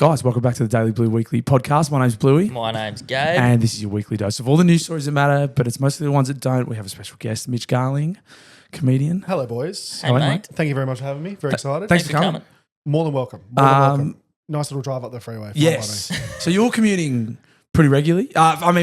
Guys, welcome back to the Daily Blue Weekly podcast. My name's Bluey. My name's Gabe. And this is your weekly dose of all the news stories that matter, but it's mostly the ones that don't. We have a special guest, Mitch Garling, comedian. Hello, boys. Hey, mate. Thank you very much for having me. Very excited. Thanks for coming. More than welcome. More than welcome. Nice little drive up the freeway. Yes. So you're commuting pretty regularly.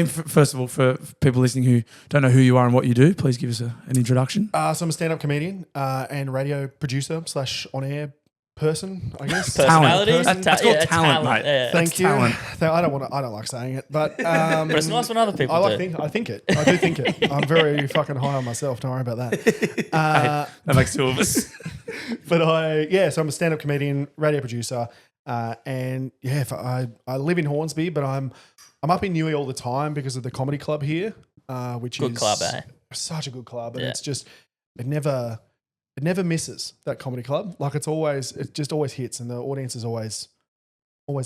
First of all, for people listening who don't know who you are and what you do, please give us an introduction. So I'm a stand-up comedian and radio producer / on-air person, I guess. Personality. That's called talent, mate. Yeah. Thank you. talent. I don't like saying it, but But it's nice when other people I do. I think it. I do think it. I'm very fucking high on myself. Don't worry about that. That makes two of us. But so I'm a stand-up comedian, radio producer, and I live in Hornsby, but I'm up in Newey all the time because of the comedy club here, which Good is club, eh? such a good club, and Yeah. it's just it never misses, that comedy club. Like it just always hits, and the audience is always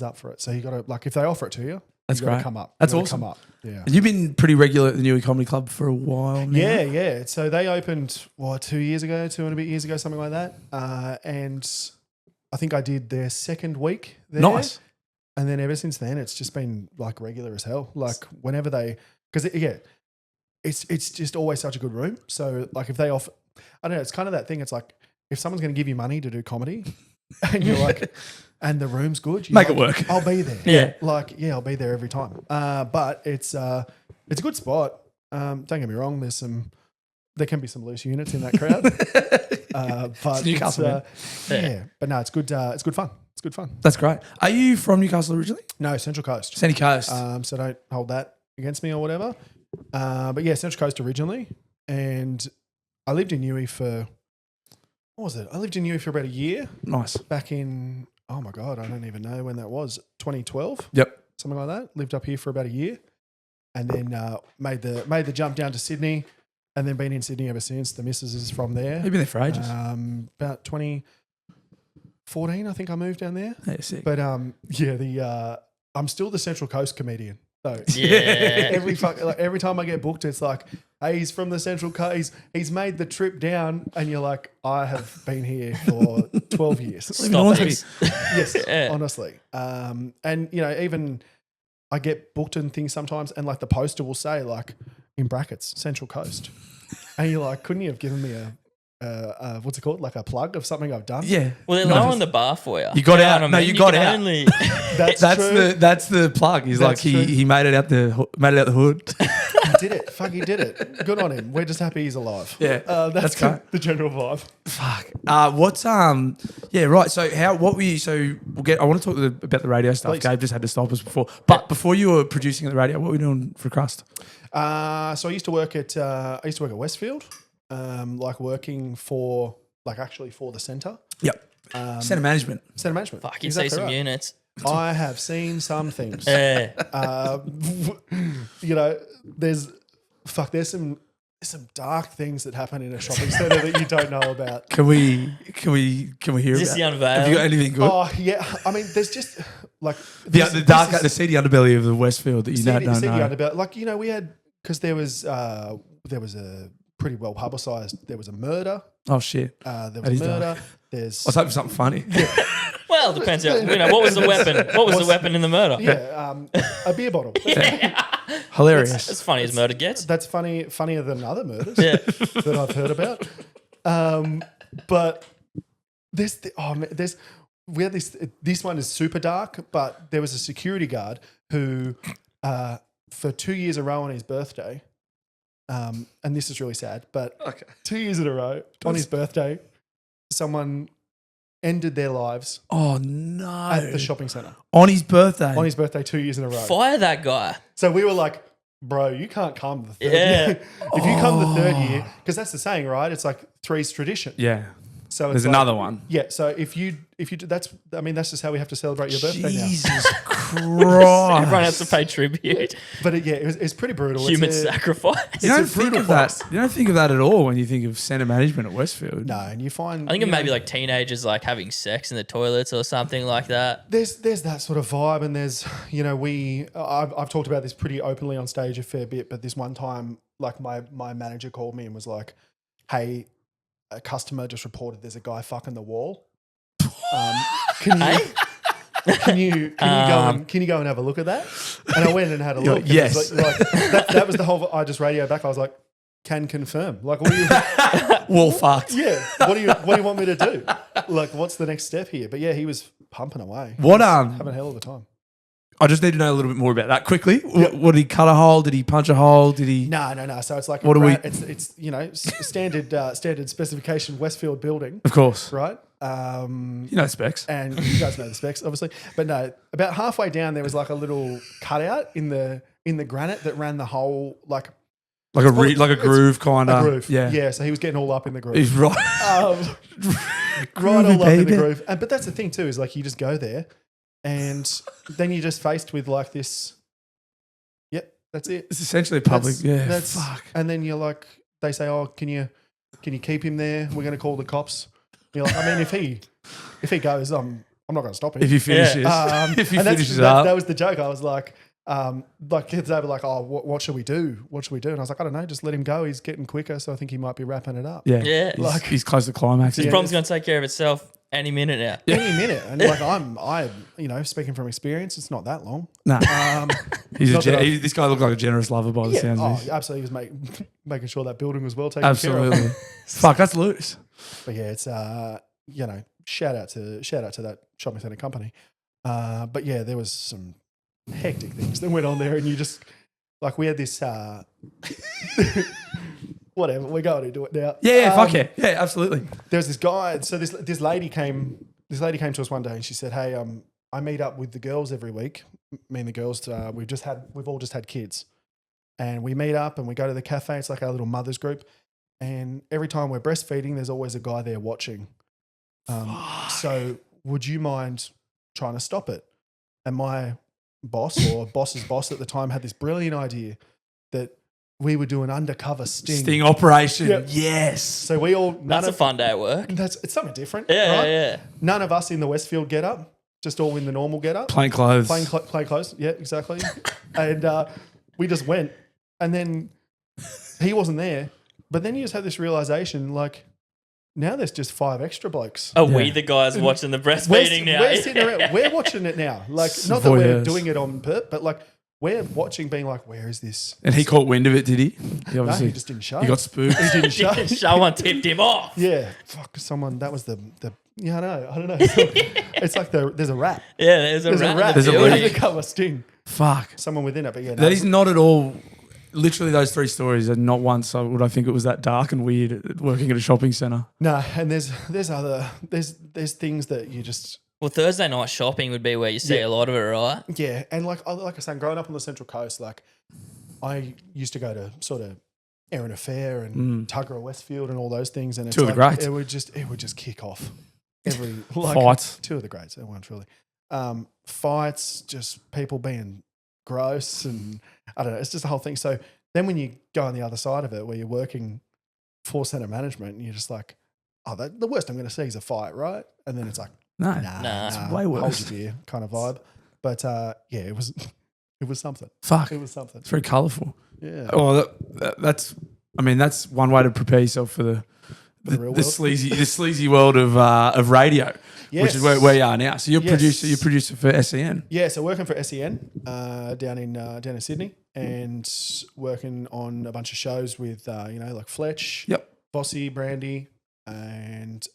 up for it. So you got to, like, if they offer it to you, That's you got to great. come up. That's You gotta awesome. Come up. Yeah. And you've been pretty regular at the Newey Comedy Club for a while now. Yeah. So they opened 2 years ago, 2 and a bit years ago, something like that. And I think I did their second week there. Nice. And then ever since then, it's just been like regular as hell. Like whenever it's just always such a good room. So like if they offer, I don't know, it's kind of that thing. It's like if someone's going to give you money to do comedy, and you're like, and the room's good, Make it work. I'll be there. Yeah. I'll be there every time. But it's a good spot. Don't get me wrong. There can be some loose units in that crowd. But It's Newcastle, yeah. But no, it's good. It's good fun. It's good fun. That's great. Are you from Newcastle originally? No, Central Coast. Sunny Coast. So don't hold that against me or whatever. But yeah, Central Coast originally, and I lived in Newey for I lived in Newey for about a year. Nice. Back in I don't even know when that was. 2012. Yep. Something like that. Lived up here for about a year, and then made the jump down to Sydney, and then been in Sydney ever since. The missus is from there. You've been there for ages. About 2014, I think I moved down there. Yeah, sick. But I'm still the Central Coast comedian though. Yeah. Every time I get booked, it's like, hey, he's from the Central Coast. He's made the trip down, and you're like, I have been here for 12 years. Stop it. Yes, Yeah. honestly. And even I get booked and things sometimes, and like the poster will say like in brackets Central Coast, and you're like, couldn't you have given me a what's it called, like a plug of something I've done? Yeah. Well, they're lowering the bar for you. You got know out. what I No, mean? you got can out. Only That's true. That's the plug. He's That's like true. he made it out the hood. He did it. Fuck, he did it. Good on him. We're just happy he's alive. Yeah, that's that's great. the general vibe. Fuck. What's yeah, right. So what were you? So I want to talk about the radio stuff. Please. Gabe just had to stop us before, but before you were producing at the radio, what were you doing for crust? So I used to work at Westfield, like working for the centre. Yep. Centre management. Centre management. fuck, you see some right. units. I have seen some things. Yeah. There's some dark things that happen in a shopping centre that you don't know about. Can we hear Is this about? the Have you unveil? got anything good? Oh yeah, I mean, there's just like the seedy underbelly of the Westfield that you don't know. Underbelly. Like we had, because there was a pretty well publicised. There was a murder. Oh shit! There That was is a murder. dark. There's I was hoping for something funny. Well, it depends. What was the weapon? What was the weapon in the murder? a beer bottle. Hilarious. As funny as murder gets. That's funnier than other murders Yeah. that I've heard about. But we had this. This one is super dark, but there was a security guard who, for 2 years in a row on his birthday, and this is really sad, but 2 years in a row on his birthday, someone ended their lives Oh no! at the shopping centre On his birthday. on his birthday 2 years in a row. Fire that guy. So we were like, bro, you can't come the third Yeah. year. If you come the third year, because that's the saying, right? It's like three's tradition. Yeah. So it's There's like- another one. Yeah. So if you do, that's just how we have to celebrate your birthday Jesus Everyone Christ! has to pay tribute. now. But it's pretty brutal. Human It's sacrifice. You don't a think brutal of that. place. You don't think of that at all when you think of centre management at Westfield. No, and you find I think it may be like teenagers like having sex in the toilets or something like that. there's that sort of vibe, and there's I've talked about this pretty openly on stage a fair bit, but this one time, like my manager called me and was like, "Hey, a customer just reported there's a guy fucking the wall. Can you can you go and have a look at that? And I went and had a look. And yes. it was like that was the whole. I just radioed back. I was like, can confirm. Like, what do you? Well, fucked. Yeah. What do you want me to do? Like, what's the next step here? But yeah, he was pumping away. What Having a hell of a time. I just need to know a little bit more about that quickly. What did he cut a hole? Did he punch a hole? Did he? No. So it's like it's standard specification Westfield building, Of course. right? Specs. And you guys know the specs, obviously. But no, about halfway down there was like a little cutout in the granite that ran the whole like a groove kind a of. groove. Yeah. So he was getting all up in the groove. He's right. Right all up in the groove. But that's the thing too, is like you just go there and then you're just faced with like this. Yep, that's it. It's essentially public. That's Fuck. And then you're like, they say, oh, can you keep him there? We're going to call the cops. You're like, I mean, if he goes, I'm not going to stop him. If he finishes, up. That was the joke. I was like kids over like, oh, what should we do? What should we do? And I was like, I don't know, just let him go. He's getting quicker, so I think he might be wrapping it up. Yeah. He's close to climax. This problem's going to take care of itself any minute now. Any minute. And like I speaking from experience, it's not that long. No. This guy looked like a generous lover by the sounds of it. Absolutely. He was making sure that building was well taken care of. Absolutely. Fuck, that's loose. But yeah, it's shout out to that shopping centre company. But yeah, there was some hectic things that went on there, and you just like we had this whatever, we're going to do it now. Fuck yeah. Yeah, absolutely. There was this guy, so this lady came to us one day and she said, hey, I meet up with the girls every week. Me and the girls, we've all just had kids. And we meet up and we go to the cafe. It's like our little mothers group. And every time we're breastfeeding, there's always a guy there watching. So would you mind trying to stop it? And my boss or boss's boss at the time had this brilliant idea that we would do an undercover sting operation. Yep. Yes. So we all That's a fun day at work. it's something different. Yeah, right? yeah. None of us in the Westfield get up, just all in the normal get up. Plain clothes. Plain clothes. Yeah, exactly. And we just went, and then he wasn't there. But then you just had this realization, like, now there's just 5 extra blokes. Are we the guys watching the breastfeeding now? We're sitting around. We're watching it now. Like, not that we're doing it on purpose, but like we're watching, being like, where is this? And he caught wind of it, did he? No, he just didn't show. He got spooked. He didn't show. Someone tipped him off. Yeah. Fuck, someone, that was the yeah, I don't know. It's like there's a rat. Yeah, there's a rat. There's a building. undercover sting. Fuck. Someone within it, but yeah. That is not at all. Literally, those 3 stories, and not once would I think it was that dark and weird working at a shopping centre. No, and there's things that you just. Well, Thursday night shopping would be where you see a lot of it, right? Yeah, and like I said, growing up on the Central Coast, like I used to go to sort of Erin Affair and Tuggerah Westfield and all those things, and it's 2 of the greats. It would just kick off every fights. 2 of the greats, one truly. Fights, just people being gross, and I don't know. It's just the whole thing. So then when you go on the other side of it, where you're working for centre management, and you're just like, oh, the worst I'm going to see is a fight, right? And then it's like, Nah, it's way worse. Hold your beer kind of vibe. But yeah, it was something. Fuck. It was something. It's very colourful. Yeah. Well, that's one way to prepare yourself for the real world. sleazy world of radio, which is where you are now. So you're producer for SEN. Yeah, so working for SEN down in Sydney, and working on a bunch of shows with like Fletch, Bossy, Brandy, and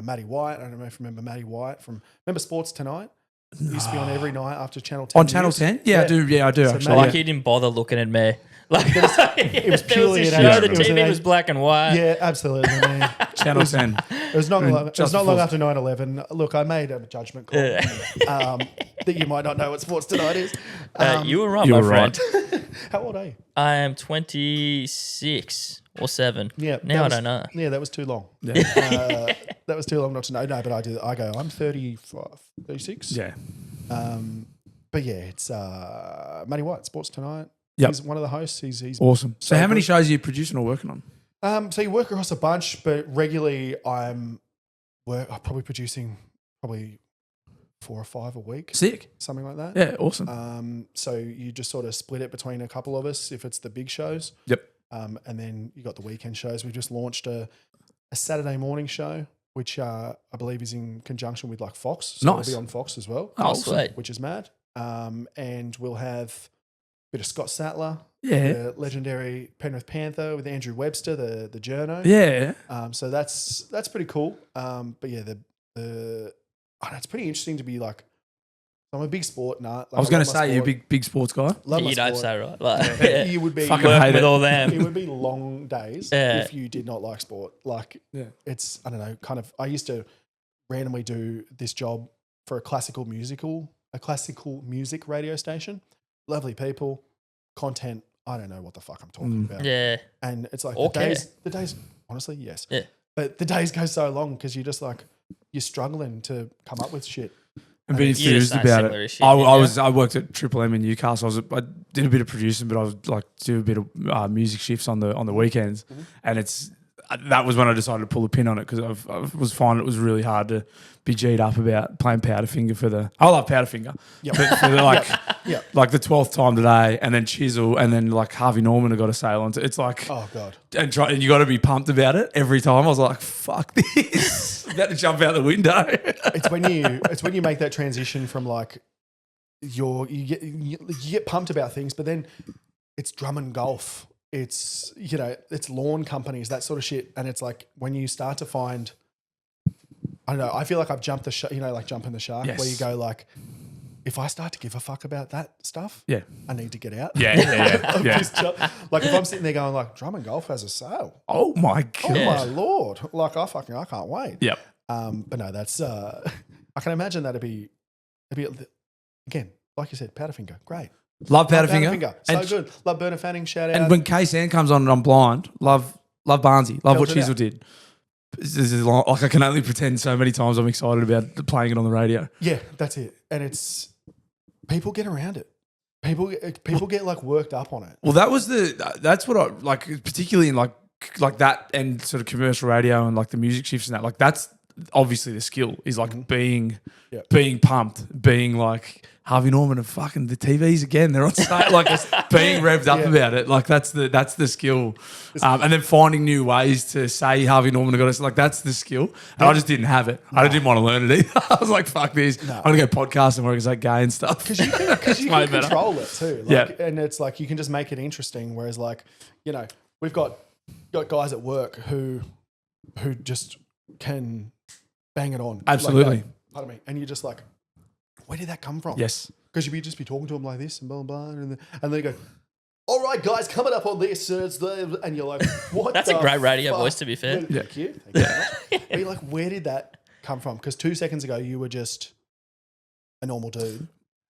Maddie White. I don't know if you remember Maddie White remember Sports Tonight? It used to be on every night after Channel 10. On Channel 10? Yeah, I do. Yeah, I do So actually. Like he didn't bother looking at me. Like it was purely there an was a show, age. the TV was black and white. Yeah, absolutely. Man. Channel 10. It was not long. It was not long after 9/11. Look, I made a judgment call that you might not know what Sports Tonight is. You were right, my friend. How old are you? I am 26 or 7. Yeah. Now I don't know. Yeah, that was too long. Yeah. That was too long not to know. No, but I do. I go. I'm 35, 36. Yeah. But yeah, it's Matty White, Sports Tonight. Yep. He's one of the hosts. He's awesome. So how many shows are you producing or working on? So you work across a bunch, but regularly I'm probably producing 4 or 5 a week. Sick. Something like that. Yeah, awesome. So you just sort of split it between a couple of us if it's the big shows. Yep. And then you got the weekend shows. We just launched a Saturday morning show which I believe is in conjunction with like Fox. So Nice. it'll be on Fox as well, Oh, sweet. which is mad. And we'll have a bit of Scott Sattler, Yeah. the legendary Penrith Panther with Andrew Webster, the journo. Yeah. So that's pretty cool. But yeah, it's pretty interesting to be like. I'm a big sport nut. Like, I was going to love my say you're a sport. big sports guy. Love my You don't sport. say right. Like, You would be Fucking working hate with it. all them. it would be long days Yeah. if you did not like sport. Like, Yeah. it's, I don't know, kind of, I used to randomly do this job for a classical music radio station. Lovely people, content. I don't know what the fuck I'm talking about. Yeah. And it's like Okay. the days, honestly, yes. Yeah. But the days go so long because you're just like, you're struggling to come up with shit. And being You just enthused know about similar it. as shit, yeah. I worked at Triple M in Newcastle. I did a bit of producing, but I was like do a bit of music shifts on the weekends, and that was when I decided to pull a pin on it because I was finding it was really hard to be G'd up about playing Powderfinger for the. I love Powderfinger, Yep. but for the, like Yep. like the 12th time today, and then Chisel, and then like Harvey Norman have got a sale on. It's like Oh God. and you got to be pumped about it every time. I was like, fuck this, about to jump out the window. It's when you make that transition from like you get pumped about things, but then it's drum and golf. It's it's lawn companies, that sort of shit, and it's like when you start to find, I don't know. I feel like I've jumped the like jumping the shark, Yes. where you go like, if I start to give a fuck about that stuff, Yeah. I need to get out. Yeah. Of this job. Like if I'm sitting there going like, drum and golf has a sale. Oh my Oh god. my lord! Like I can't wait. Yep. But no, that's I can imagine that'd be again, like you said, Powderfinger, great. Love Powderfinger. So And- good. Love Bernard Fanning, shout out. And when K-San comes on and I'm blind, love Barnesy. Love what Belts it Chisel out. did. This is like I can only pretend so many times I'm excited about playing it on the radio. Yeah, that's it. And it's people get around it. People get like worked up on it. Well, that's what I like, particularly in like that and sort of commercial radio and like the music shifts and that. Like that's obviously the skill is like being pumped, being like Harvey Norman and fucking the TVs again. They're on stage, like being revved up about it. Like that's the skill, and then finding new ways to say Harvey Norman got us. Like that's the skill, and I just didn't have it. I didn't want to learn it either. I was like, fuck this. I'm gonna go podcast and work as like gay and stuff. Because you can way better. control it too. Like, and it's like you can just make it interesting. Whereas like, we've got guys at work who just can bang it on. Absolutely. Like that. Pardon me. And you're just like, where did that come from? Yes. Because you'd just be talking to them like this and blah, blah, blah. And then they go, all right, guys, coming up on this. And you're like, what That's the a great radio fuck? voice, to be fair. Thank you. Thank you very much. But you're like, where did that come from? Because 2 seconds ago, you were just a normal dude.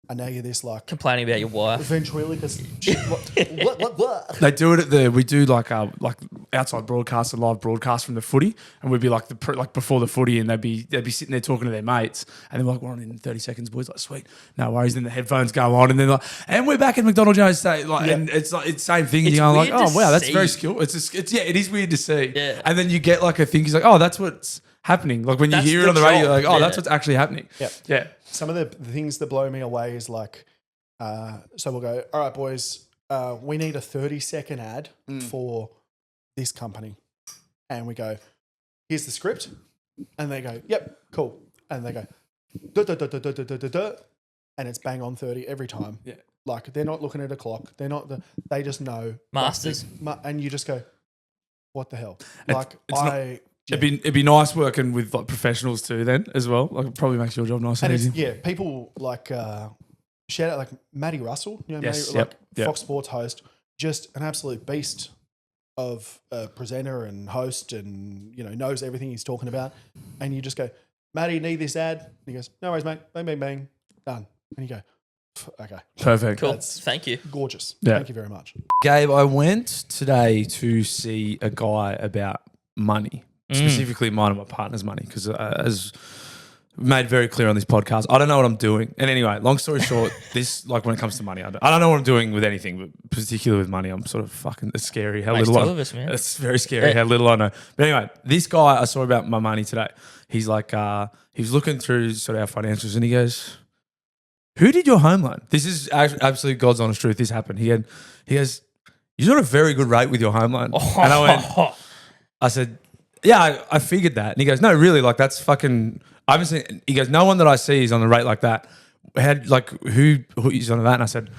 And now you're this like Complaining about your wife. ventriloquist shit. What? They do it we do like outside broadcast, a live broadcast from the footy, and we'd be like before the footy, and they'd be sitting there talking to their mates, and they're like, we're on in 30 seconds, boys. Like, sweet, no worries. Then the headphones go on, and then like, and we're back at McDonald Jones State, and it's like it's the same thing. And It's you're like, weird oh to wow, that's see. very skilled. It is weird to see. Yeah. And then you get like a thing. He's like, oh, that's what's happening. Like when you That's hear it the on the radio, job. you're like, oh, Yeah. that's what's actually happening. Yeah. Some of the things that blow me away is like, so we'll go, all right, boys, we need a 30-second ad for this company. And we go, here's the script. And they go, yep, cool. And they go, duh, duh, duh, duh, duh, duh, duh, duh, duh. And it's bang on 30 every time. Yeah. Like they're not looking at a clock. They just know. Masters. And you just go, what the hell? It'd be nice working with like professionals too. Then as well, like it probably makes your job nice and And easy. it's, people like shout out like Matty Russell, Yes, Matty, yep. Fox Sports host, just an absolute beast of a presenter and host, and knows everything he's talking about. And you just go, Matty, need this ad? And he goes, no worries, mate. Bang, bang, bang, done. And you go, okay, Perfect. Cool. That's- Thank you. gorgeous. Yeah. Thank you very much. Gabe, I went today to see a guy about money, specifically mine and my partner's money, because as made very clear on this podcast, I don't know what I'm doing. And anyway, long story short, this like when it comes to money, I don't know what I'm doing with anything, but particularly with money, I'm sort of fucking. It's scary how Makes little two I. of us, man. It's very scary how little I know. But anyway, this guy I saw about my money today. He's like, he was looking through sort of our financials, and he goes, "Who did your home loan?" This is absolute God's honest truth. This happened. He goes, "You're not a very good rate with your home loan." And I went, I said, yeah, I figured that. And he goes, no, really, like that's fucking. I haven't seen. He goes, no one that I see is on the rate like that. Who is on that?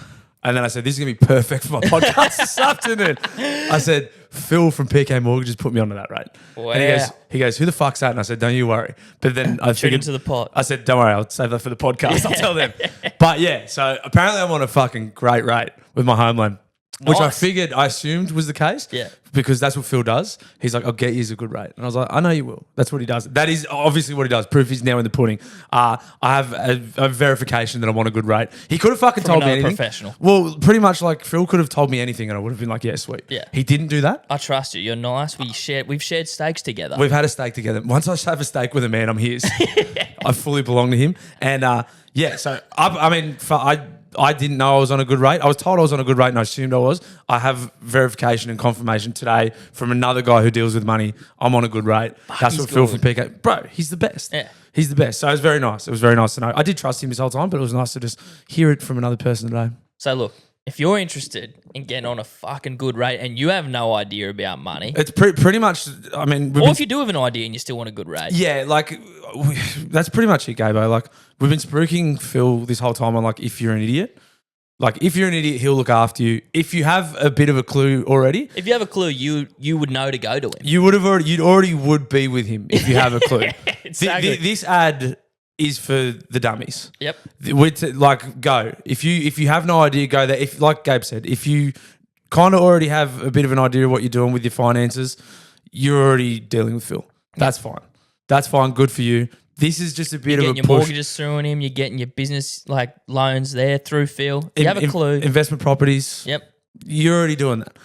And then I said, this is gonna be perfect for my podcast this afternoon. I said, Phil from PK Mortgages put me onto that rate. Wow. And he goes, who the fuck's that? And I said, don't you worry. But then I figured into the pot. I said, don't worry, I'll save that for the podcast. I'll tell them. But yeah, so apparently I'm on a fucking great rate with my home loan. Which I assumed was the case. Yeah. Because that's what Phil does. He's like, I'll get you a good rate. And I was like, I know you will. That's what he does. That is obviously what he does. Proof is now in the pudding. I have a verification that I'm on a good rate. He could have fucking told me anything. Professional. Well, pretty much like Phil could have told me anything and I would have been like, yeah, sweet. Yeah. He didn't do that. I trust you. You're nice. We've shared steaks together. We've had a steak together. Once I have a steak with a man, I'm his. I fully belong to him. And so I didn't know I was on a good rate. I was told I was on a good rate and I assumed I was. I have verification and confirmation today from another guy who deals with money. I'm on a good rate. That's what Phil from PK. Bro, he's the best. Yeah. He's the best. So it was very nice. It was very nice to know. I did trust him this whole time, but it was nice to just hear it from another person today. So look, if you're interested in getting on a fucking good rate and you have no idea about money, It's pretty much, I mean... or if you do have an idea and you still want a good rate. Yeah, like, that's pretty much it, Gabo. Like, we've been spooking Phil this whole time on, like, if you're an idiot. Like, if you're an idiot, he'll look after you. If you have a bit of a clue already... If you have a clue, you would know to go to him. You'd already would be with him if you have a clue. Exactly. This ad is for the dummies. Yep. Go. If you have no idea, go there. If, like Gabe said, if you kind of already have a bit of an idea of what you're doing with your finances, you're already dealing with Phil. That's fine. That's fine. Good for you. This is just a bit of a push. You're getting your mortgages through him. You're getting your business loans there through Phil. You have a clue. Investment properties. Yep. You're already doing that.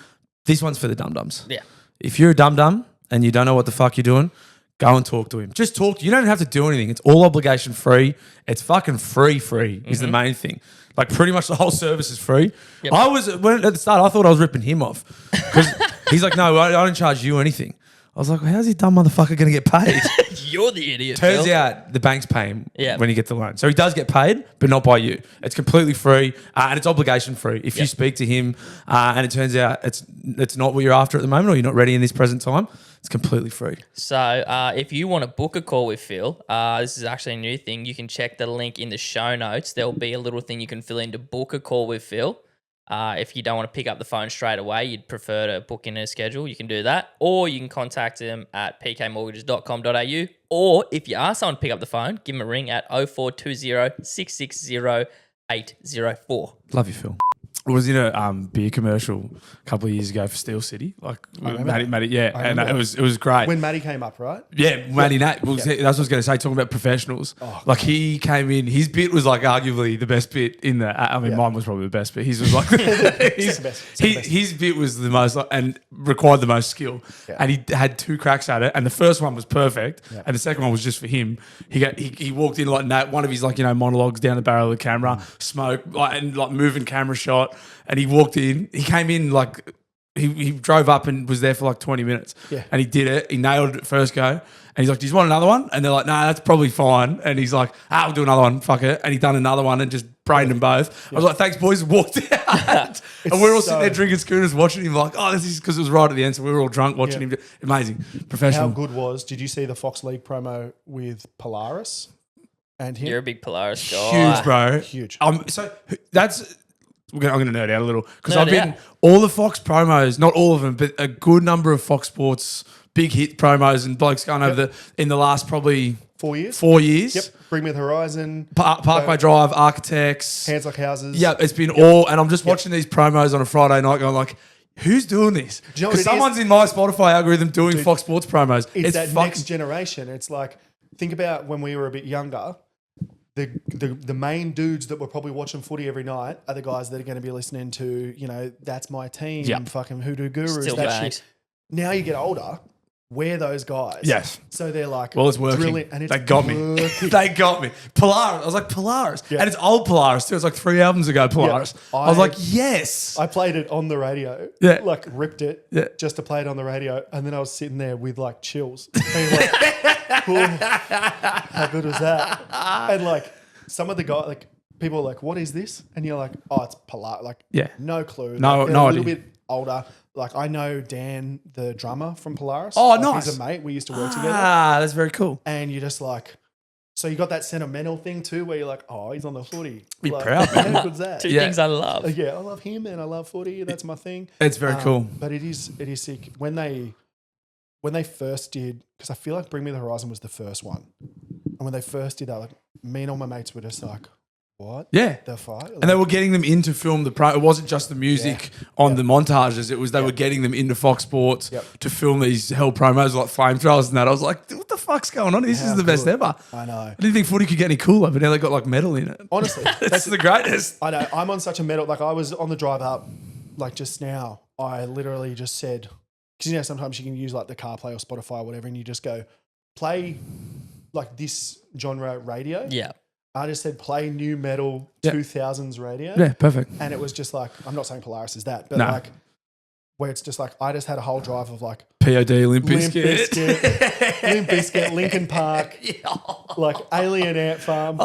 This one's for the dum-dums. Yeah. If you're a dum-dum and you don't know what the fuck you're doing, go and talk to him. Just talk. You don't have to do anything. It's all obligation free. It's fucking free is the main thing. Like pretty much the whole service is free. Yep. At the start, I thought I was ripping him off because he's like, no, I don't charge you anything. I was like, well, how's this dumb motherfucker going to get paid? You're the idiot. Turns Phil. out the banks pay him Yeah. when he gets the loan. So he does get paid, but not by you. It's completely free and it's obligation free. If you speak to him and it turns out it's not what you're after at the moment or you're not ready in this present time, it's completely free. So if you want to book a call with Phil, this is actually a new thing. You can check the link in the show notes. There'll be a little thing you can fill in to book a call with Phil. If you don't want to pick up the phone straight away, you'd prefer to book in a schedule, you can do that. Or you can contact him at pkmortgages.com.au. Or if you are someone to pick up the phone, give him a ring at 0420 660 804. Love you, Phil. I was in a beer commercial a couple of years ago for Steel City. Like Matty, yeah, and it was great. When Matty came up, right? Yeah, Matty Nat. That's what I was going to say. Talking about professionals, like he came in. His bit was like arguably the best bit in the. I mean, mine was probably the best, but his was like his bit was the most and required the most skill. Yeah. And he had two cracks at it, and the first one was perfect, and the second one was just for him. He walked in like Nat, one of his monologues down the barrel of the camera, smoke and moving camera shot. And he walked in. He came in he drove up and was there for 20 minutes. Yeah. And he did it. He nailed it first go. And he's like, "Do you want another one?" And they're like, "Nah, that's probably fine." And he's like, "We'll do another one. Fuck it." And he done another one and just brained them both. Yeah. I was like, "Thanks, boys." Walked out. And we're all sitting there drinking schooners, watching him this is because it was right at the end. So we were all drunk watching him. Amazing. Professional. How good did you see the Fox League promo with Polaris and him? You're a big Polaris guy. Huge, bro. Huge. So that's... I'm going to nerd out a little because I've been all the Fox promos, not all of them, but a good number of Fox Sports big hit promos and blokes going over in the last probably 4 years. 4 years. Yep. Bring Me the Horizon, Parkway Drive, Architects, Hands Like Houses. Yeah, it's been all, and I'm just watching these promos on a Friday night, going like, who's doing this? Because someone's in my Spotify algorithm doing Fox Sports promos. It's that next generation. It's like, think about when we were a bit younger. The main dudes that were probably watching footy every night are the guys that are going to be listening to, That's My Team, fucking Hoodoo Gurus, Still that shit. Now you get older, we're those guys. Yes. So they're like, well, it's working. Drilling, and it's they got me. They got me. Polaris. I was like, Polaris. Yeah. And it's old Polaris too. It's like 3 albums ago, Polaris. Yeah. I was like, yes. I played it on the radio. Yeah. Ripped it just to play it on the radio. And then I was sitting there with chills. And how good was that? And some of the guys, people are like, "What is this?" And you're like, "Oh, it's Polaris." No clue. No a little idea. bit older. Like I know Dan, the drummer from Polaris. Oh, Like, nice. He's a mate. We used to work together. Ah, that's very cool. And you're just like, so you got that sentimental thing too, where you're like, oh, he's on the footy. Be like, proud, man. How good's that? Two things I love. Yeah, I love him and I love footy. That's my thing. It's very cool. But it is sick when they first did, because I feel like Bring Me the Horizon was the first one, and when they first did that, like me and all my mates were just like, what? Yeah. The fuck? Like, And they were getting them in to film the pro. It wasn't just the music on the montages. It was they were getting them into Fox Sports to film these hell promos like flamethrowers and that. I was like, what the fuck's going on? This is the best ever. I know. I didn't think footy could get any cooler, but now they got like metal in it. Honestly, That's the greatest. I know. I'm on such a metal. Like I was on the drive up, like just now. I literally just said, because you know sometimes you can use like the CarPlay or Spotify or whatever, and you just go play like this genre radio. Yeah. I just said play new metal 2000s radio. Yeah, perfect. And it was just like, I'm not saying Polaris is that, but No. like where it's just like, I just had a whole drive of like POD, Limp Limp Bizkit. Bizkit, Limp Bizkit, Linkin Park, like Alien Ant Farm.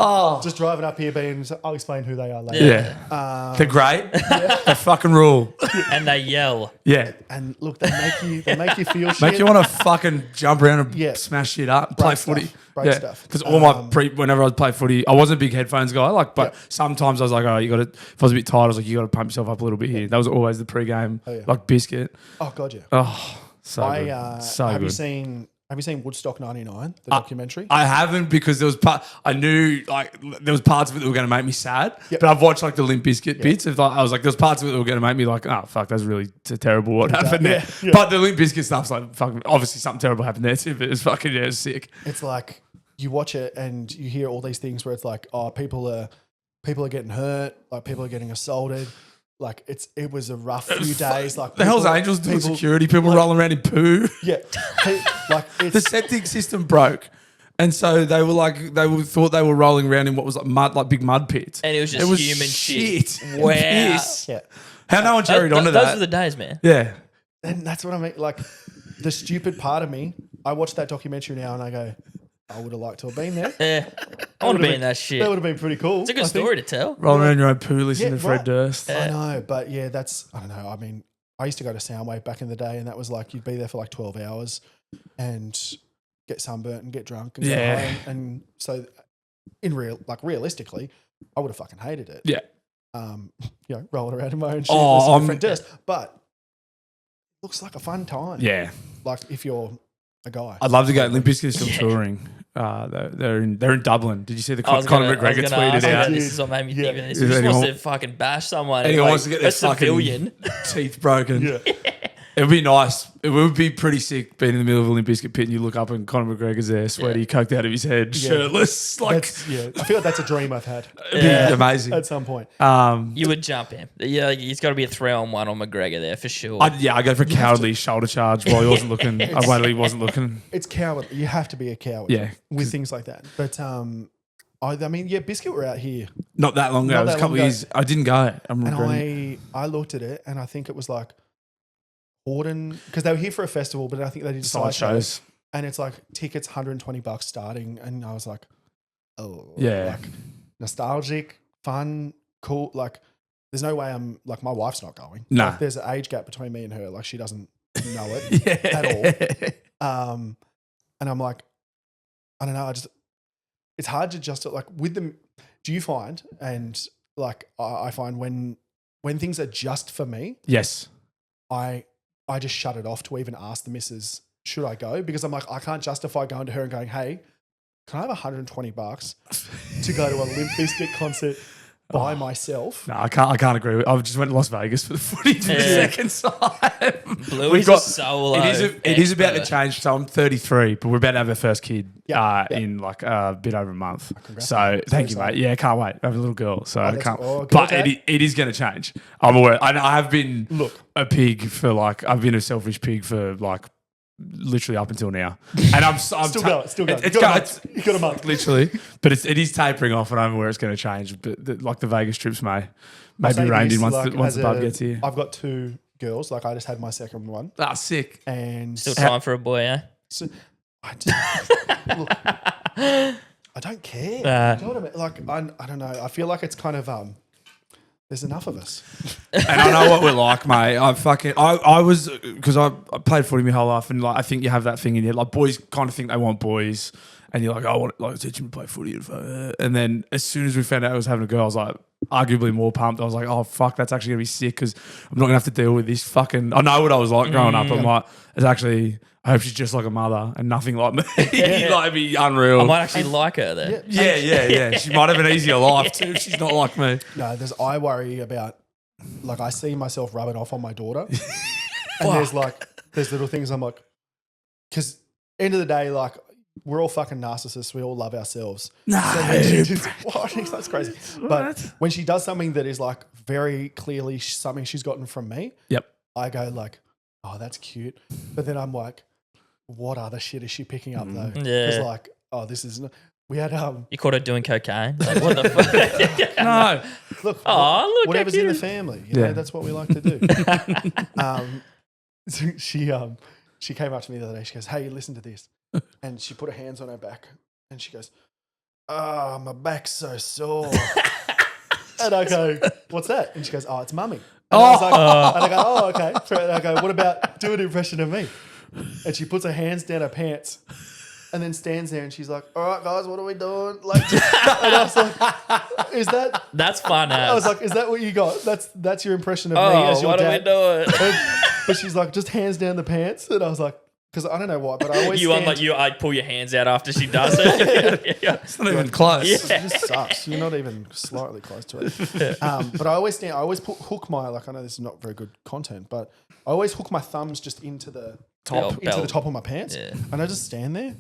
Just driving up here being, I'll explain who they are later. Yeah. They're great. They fucking rule. And they yell. Yeah. And look, they make you feel shit. Make you want to fucking jump around and Yeah. smash shit up and play Break stuff. footy. Break stuff. Because all my whenever I was playing footy, I wasn't a big headphones guy. Like, but sometimes I was like, oh, you got to. If I was a bit tired, I was like, you got to pump yourself up a little bit here. That was always the pre-game, like biscuit. Oh god, yeah. Oh, so good. So have good. you seen Woodstock 99, the documentary? I haven't because there was I knew like there was parts of it that were going to make me sad, but I've watched like the Limp Bizkit bits. Of, like, I was like, there's parts of it that were going to make me like, oh fuck, that's really terrible what happened there. Yeah. But the Limp Bizkit stuff's like, fucking, obviously something terrible happened there too. But it's fucking it's sick. It's like you watch it and you hear all these things where it's like, oh, people are getting hurt, like people are getting assaulted. Like it was a rough few days. Like The Hell's Angels doing security, people rolling around in poo. Yeah, like The septic system broke. And so they thought they were rolling around in what was like mud, like big mud pits. And it was just human shit. and Wow. piss. yeah, How no one carried onto that? Those were the days, man. Yeah. and that's what I mean. Like the stupid part of me, I watch that documentary now and I go, I would have liked to have been there. Yeah. I want to be in that shit. That would have been pretty cool. It's a good story to tell. Rolling around your own poo, listening Yeah, to Fred right. Durst. I know, but yeah, I don't know. I mean, I used to go to Soundwave back in the day, and that was like you'd be there for like 12 hours and get sunburnt and get drunk and go home. And so, realistically, I would have fucking hated it. Yeah. Rolling around in my own shit, Oh, listening to Fred Durst, but looks like a fun time. Yeah. Like if you're a guy. I'd love to go. Limp Bizkit is still touring. They're in Dublin. Did you see the I was Conor gonna McGregor ask tweeted you out? that. This is what made me think of this. He Is just anyone- wants to fucking bash someone. Anyone like, wants to get their a civilian. fucking teeth broken. Yeah. It would be nice. It would be pretty sick being in the middle of a Limp Bizkit pit and you look up and Conor McGregor's there, sweaty, coked out of his head, shirtless. Like, I feel like that's a dream I've had it'd be amazing. at some point. You would jump him. Yeah, it's got to be a 3-on-1 on McGregor there for sure. I go for a cowardly shoulder charge while he wasn't looking. While he wasn't looking. It's cowardly. You have to be a coward. Yeah. With things like that. But I mean, Biscuit were out here, Not that long ago. Not It was that a couple long of ago. years. I didn't go. I'm and regretting. I looked at it, and I think it was like Horden, because they were here for a festival, but I think they did Side shows. and it's like tickets $120 starting, and I was like, oh, Yeah. like nostalgic, fun, cool. Like, there's no way I'm like my wife's not going. Nah. Like, there's an age gap between me and her. Like, she doesn't know it at all. And I'm like, I don't know. It's hard to just like with them. Do you find, and like I find when things are just for me, Yes. I just shut it off to even ask the missus, should I go? Because I'm like, I can't justify going to her and going, hey, can I have $120 to go to a Limp Bizkit concert by myself? No, I can't agree with. I just went to Las Vegas for the footy for the second time. Bluey's a solo. It is about to change. So I'm 33, but we're about to have our first kid Yeah. in like a bit over a month. Congrats, So man. thank you, excited. mate. Yeah, can't wait. I have a little girl, so I that's- can't. oh, good But dad. it is going to change. I'm aware. I have been Look. a pig for like I've been a selfish pig for like literally up until now, and I'm Still going. It's You got a going. month. You got a month. Literally, but it is tapering off, and I'm aware it's going to change. But like the Vegas trips may I'll be say reined this, in once like, once as the bub a- gets here. I've got 2 girls. Like I just had my second one, Ah, sick. and Still trying for a boy, eh? so I look, I don't care. Nah. You know what I mean? Like I don't know. I feel like it's kind of There's enough of us. And I know what we're like, mate. I was, because I played footy my whole life, and like I think you have that thing in you. Like boys kind of think they want boys, and you're like, I want like teach them to play footy. And then as soon as we found out I was having a girl, I was like, arguably more pumped. I was like, oh fuck, that's actually gonna be sick because I'm not gonna have to deal with this fucking. I know what I was like growing up. I'm like, it's actually. I hope she's just like a mother and nothing like me. Like, it'd be unreal. I might actually like her then. Yeah. She might have an easier life too if she's not like me. No, I worry about, like, I see myself rubbing off on my daughter. And there's little things I'm like, because end of the day, like, we're all fucking narcissists. We all love ourselves. No. That's crazy. But when she does something that is like very clearly something she's gotten from me, yep, I go like, oh, that's cute. But then I'm like, what other shit is she picking up though? Yeah. Because like, oh, this is we had You caught her doing cocaine? Like, what the fuck? No. look, look, whatever's in the family, you know, that's what we like to do. So she came up to me the other day. She goes, "Hey, listen to this," and she put her hands on her back, and she goes, "Oh, my back's so sore." And I go, "What's that?" And she goes, "Oh, it's mummy." And I was like, and I go, "Oh, okay." And I go, "What about do an impression of me?" And she puts her hands down her pants and then stands there and she's like, "All right, guys, what are we doing?" Like, and I was like, "Is that?" That's fun. I was like, "Is that what you got? That's your impression of me as your dad?" What are we doing? But she's like, "Just hands down the pants." And I was like, because I don't know why, but I always I pull your hands out after she does it. It's not even close. It just sucks. You're not even slightly close to it. But I always hook my, like, I know this is not very good content, but I always hook my thumbs just into the top of my pants, and I just stand there,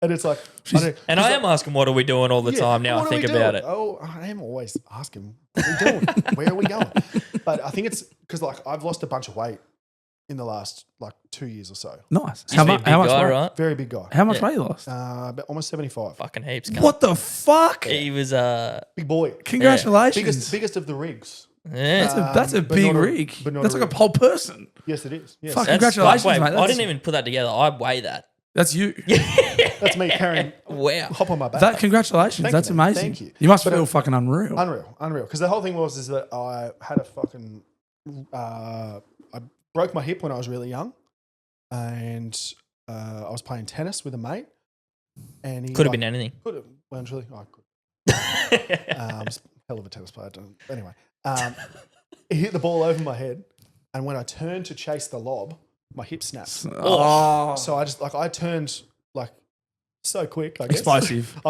and it's like, I am asking, what are we doing all the time now? I think about it. Oh, I am always asking, what are we doing? Where are we going? But I think it's because like I've lost a bunch of weight in the last like 2 years or so. Nice. How much weight? Right? Very big guy. How much weight you lost? About almost 75. Fucking heaps. What the fuck? He was big boy. Congratulations. Biggest of the rigs. Yeah. That's a big rig. That's like a whole person. Yes, it is. Yes. Fuck, congratulations, wait, mate. I didn't even put that together. I weigh that. That's you. That's me carrying. Wow. Hop on my back. Congratulations. That's amazing. Thank you. You must feel fucking unreal. Unreal. Because the whole thing is that I had a fucking. I broke my hip when I was really young, and I was playing tennis with a mate, and he could have been anything. Could have. Well, actually, I could. Hell of a tennis player. Anyway, he hit the ball over my head, and when I turned to chase the lob, my hip snapped. Oh. So I turned like so quick. I guess. Explosive. I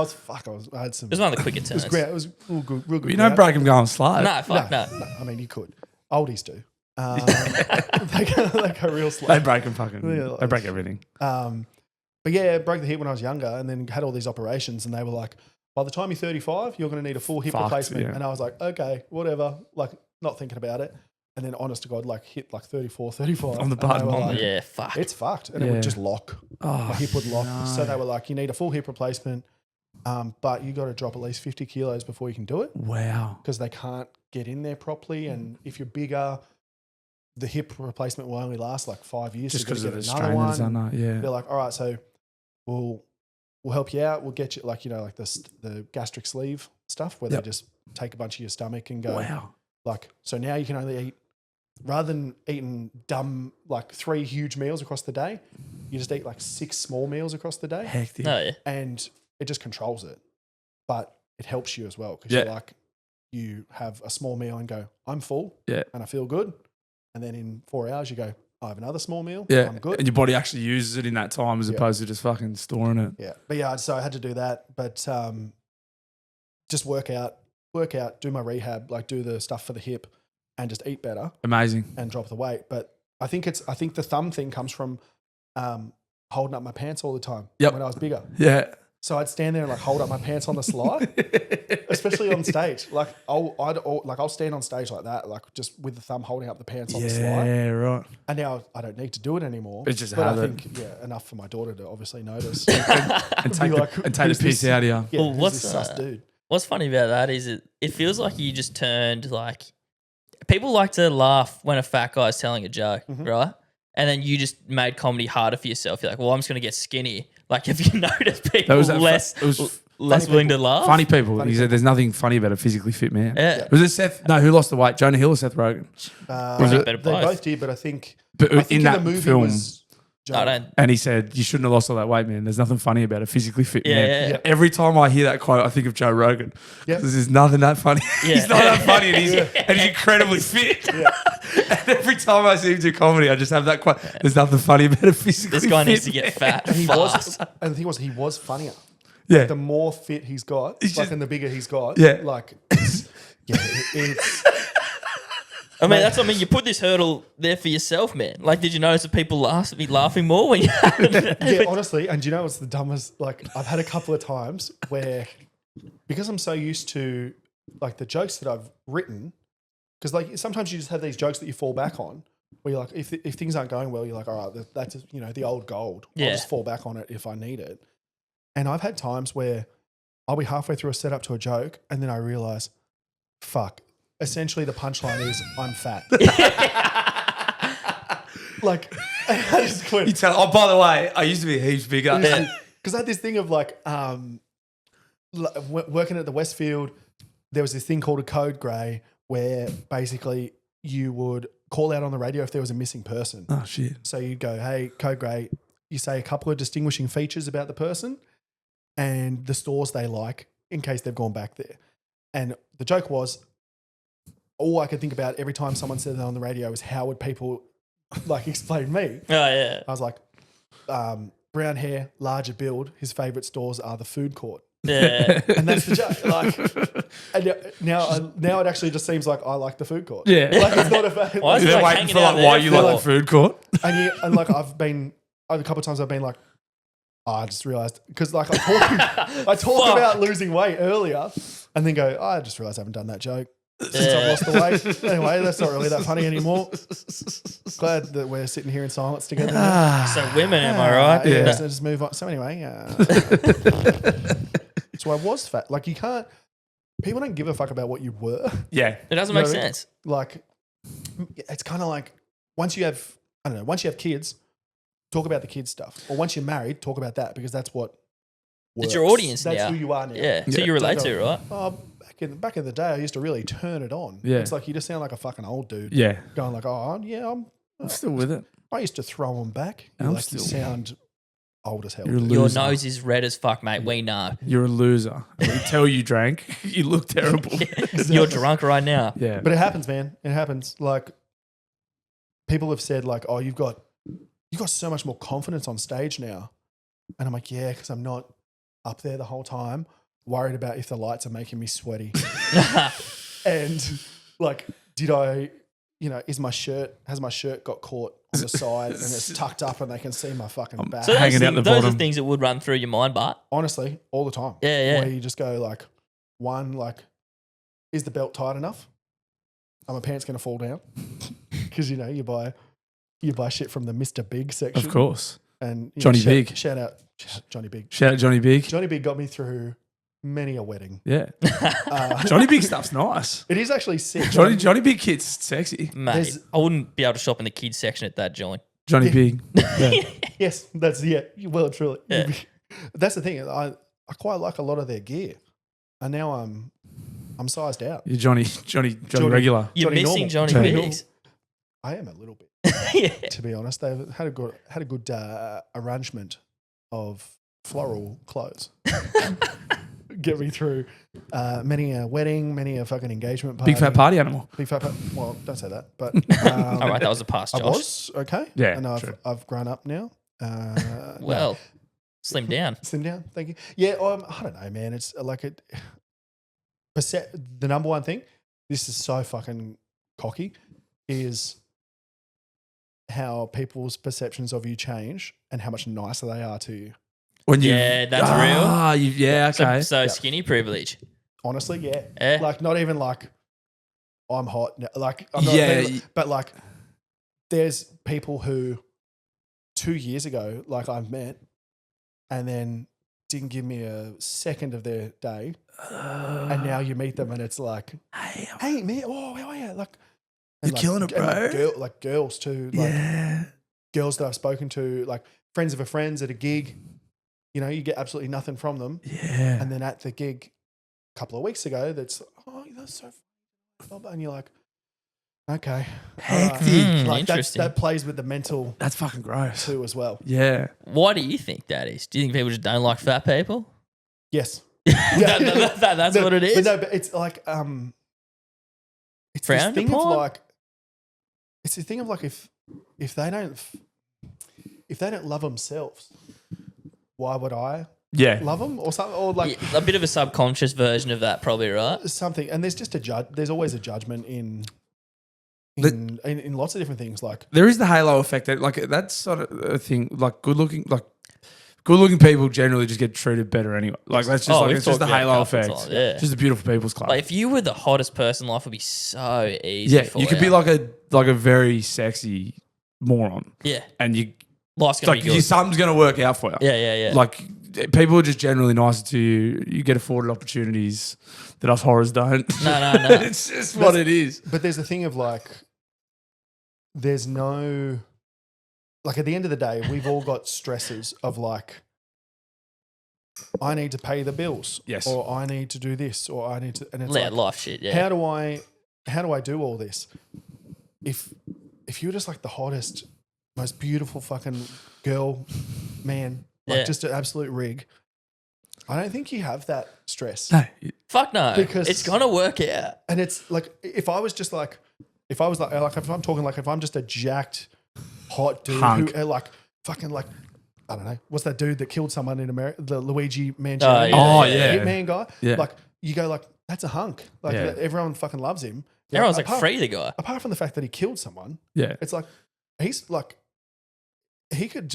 had some. It was one of the quicker turns. It was great. It was real good. You don't break them going slow. No. I mean, you could. Oldies do. They go real slow. They break them fucking. They break everything. But yeah, broke the hip when I was younger, and then had all these operations, and they were like, by the time you're 35, you're going to need a full hip replacement. Yeah. And I was like, okay, whatever. Like, not thinking about it. And then, honest to God, like hit like 34, 35. On the button. Like, yeah, fuck. It's fucked. And it would just lock. My hip would lock. No. So they were like, you need a full hip replacement, but you got to drop at least 50 kilos before you can do it. Wow. Because they can't get in there properly. And if you're bigger, the hip replacement will only last like 5 years. Just because of the strainers on that, yeah. They're like, all right, so we'll help you out. We'll get you like, you know, like the gastric sleeve stuff where they just take a bunch of your stomach and go, wow. Like, so now you can only eat, rather than eating dumb, like 3 huge meals across the day, you just eat like 6 small meals across the day. Hectic. Oh, yeah. And it just controls it. But it helps you as well because you're like, you have a small meal and go, I'm full and I feel good. And then in 4 hours you go, I have another small meal. Yeah. I'm good. And your body actually uses it in that time as opposed to just fucking storing it. Yeah. But yeah, so I had to do that. But just work out, do my rehab, like do the stuff for the hip and just eat better. Amazing. And drop the weight. But I think the thumb thing comes from holding up my pants all the time when I was bigger. Yeah. So I'd stand there and like hold up my pants on the slide, especially on stage. Like I'll stand on stage like that, like just with the thumb holding up the pants on the slide. Yeah, right. And now I don't need to do it anymore. It's just but habit. I think enough for my daughter to obviously notice and take the piss out of you. Yeah, well, what's this sus dude? What's funny about that is it feels like you just turned like people like to laugh when a fat guy's telling a joke, right? And then you just made comedy harder for yourself. You're like, well, I'm just going to get skinny. Like, if you notice people it less willing to laugh. Funny people. He said there's nothing funny about a physically fit man. Yeah. Was it Seth? No, who lost the weight? Jonah Hill or Seth Rogen? Probably a bit of They both. both did, but I think In that the movie film, was I don't. and he said, you shouldn't have lost all that weight, man. There's nothing funny about a physically fit Yeah, man. yeah. Every time I hear that quote, I think of Joe Rogan. Yeah. There's nothing that funny. Yeah. He's not that funny and he's incredibly fit. And every time I see him do comedy, I just have that quote. There's nothing funny about a physically This guy fit needs to get fat. And he fast. was, and the thing was, he was funnier. Yeah. The more fit he's got, and the bigger he's got, Yeah. it's I mean, that's what I mean. You put this hurdle there for yourself, man. Like, did you notice that people be laughing more when you? yeah, honestly. And do you know what's the dumbest? Like, I've had a couple of times where, because I'm so used to like the jokes that I've written, because like sometimes you just have these jokes that you fall back on, where you're like, if things aren't going well, you're like, all right, that's the old gold. Yeah. I'll just fall back on it if I need it. And I've had times where I'll be halfway through a setup to a joke, and then I realize, fuck. Essentially, the punchline is I'm fat. Like, I just quit. You tell, oh, by the way, I used to be heaps bigger. Because I had this thing of like working at the Westfield, there was this thing called a code grey where basically you would call out on the radio if there was a missing person. Oh, shit. So you'd go, hey, code grey, you say a couple of distinguishing features about the person and the stores they like in case they've gone back there. And the joke was, all I could think about every time someone said that on the radio was how would people like explain me? Oh yeah. I was like, brown hair, larger build. His favourite stores are the food court, Yeah. and that's the joke. Like, and now it actually just seems like I like the food court. Yeah. like it's not a fact. Why is it They're like waiting hanging for out like why there you for- like the food court. and like I've been a couple of times I've been like, oh, I just realised because like I talk about losing weight earlier, and then go, oh, I just realised I haven't done that joke. Since I've lost the weight. Anyway, that's not really that funny anymore. Glad that we're sitting here in silence together. So women, am I right? Yeah. So just move on. So anyway, so I was fat. Like people don't give a fuck about what you were. Yeah. It doesn't You know make what I mean? sense. Like, it's kind of like once you have kids, talk about the kids stuff. Or once you're married, talk about that because that's what works. It's your audience That's now. who you are now. Yeah. So you relate to, right? Oh, back in the day, I used to really turn it on. Yeah. It's like you just sound like a fucking old dude. Yeah. Going like, oh, yeah, I'm still with it. I used to throw them back. I'm Like, you sound old as hell. You're a dude. Your loser. nose is red as fuck, mate. We know. You're a loser. I can tell you drank. You look terrible. You're drunk right now. Yeah. But it happens, man. It happens. Like, people have said, like, oh, you've got so much more confidence on stage now. And I'm like, yeah, because I'm not up there the whole time, worried about if the lights are making me sweaty. And like, has my shirt got caught on the side and it's tucked up and they can see my fucking back? So those, Hanging out the those are bottom. things that would run through your mind, but Honestly, all the time. Yeah, yeah. Where you just go like, one, like, is the belt tight enough? Are my pants going to fall down? Because, you buy shit from the Mr. Big section. Of course. And Johnny Big. Shout out Johnny Big. Shout out Johnny Big. Johnny Big got me through many a wedding. Yeah. Johnny Big stuff's nice. It is actually sick. Johnny Big kit's sexy. mate, There's- I wouldn't be able to shop in the kids section at that joint. Johnny Big. Yeah. Yes, that's well, truly. Yeah. That's the thing. I quite like a lot of their gear, and now I'm sized out. You're Johnny regular. You're Johnny missing normal. Johnny Johnny Biggs. I am a little bit, Yeah. to be honest. They've had a good arrangement of floral clothes. Get me through many a wedding, many a fucking engagement party. Big fat party animal. Big fat party. Well, don't say that. But All right, that was a pass, I Josh. was okay. Yeah, and true. I've grown up now. Well, slim down. Slim down. Thank you. Yeah, I don't know, man. It's like the number one thing. This is so fucking cocky. Is how people's perceptions of you change and how much nicer they are to you. When you, Yeah, that's real. Yeah, okay. So skinny privilege. Honestly, yeah. Eh? Like not even like I'm hot. Like I'm not, Yeah. but like there's people who 2 years ago, like I've met, and then didn't give me a second of their day, and now you meet them and it's like, hey man, oh how are you? Like, and You're killing it, bro. Like girls too, like Yeah. girls that I've spoken to, like friends of a friend's at a gig, you know, you get absolutely nothing from them. Yeah. And then at the gig a couple of weeks ago, that's so fun. And you're like, okay. Hectic. Like Interesting. that plays with the mental That's fucking gross. too as well. Yeah. Why do you think that is? Do you think people just don't like fat people? Yes. That's what it is. But it's like it's this Frowned thing upon? of like it's the thing of like if they don't love themselves, why would I Yeah. love them or something? Or like A bit of a subconscious version of that, probably, right? something. And there's just there's always a judgment in lots of different things. Like There is the halo effect. That's sort of a thing. Like good looking people generally just get treated better anyway. Like that's just we've it's just the talked about halo it a couple effect. times, yeah. It's just the beautiful people's club. Like if you were the hottest person, life would be so easy. yeah, for you could be like a very sexy moron, yeah, and you life's gonna like be good. something's gonna work out for you. Yeah. Like people are just generally nicer to you. You get afforded opportunities that us horrors don't. No. It's just what it is. but there's the thing of like there's no like at the end of the day, we've all got stresses of like I need to pay the bills. Yes. Or I need to do this. Or I need to and it's Yeah, like life shit. Yeah. how do I do all this? If you're just like the hottest, most beautiful fucking girl, man, like Yeah. just an absolute rig, I don't think you have that stress. No, Fuck no. Because- It's gonna work out. And it's like if I'm just a jacked, hot dude Hunk. who like fucking like I don't know, what's that dude that killed someone in America, the Luigi Mangione, yeah. Oh, yeah. hitman guy? Yeah. Like you go like that's a hunk. Like Yeah. everyone fucking loves him. Yeah, Everyone's like, apart- free the guy. Apart from the fact that he killed someone, yeah. it's like he's like he could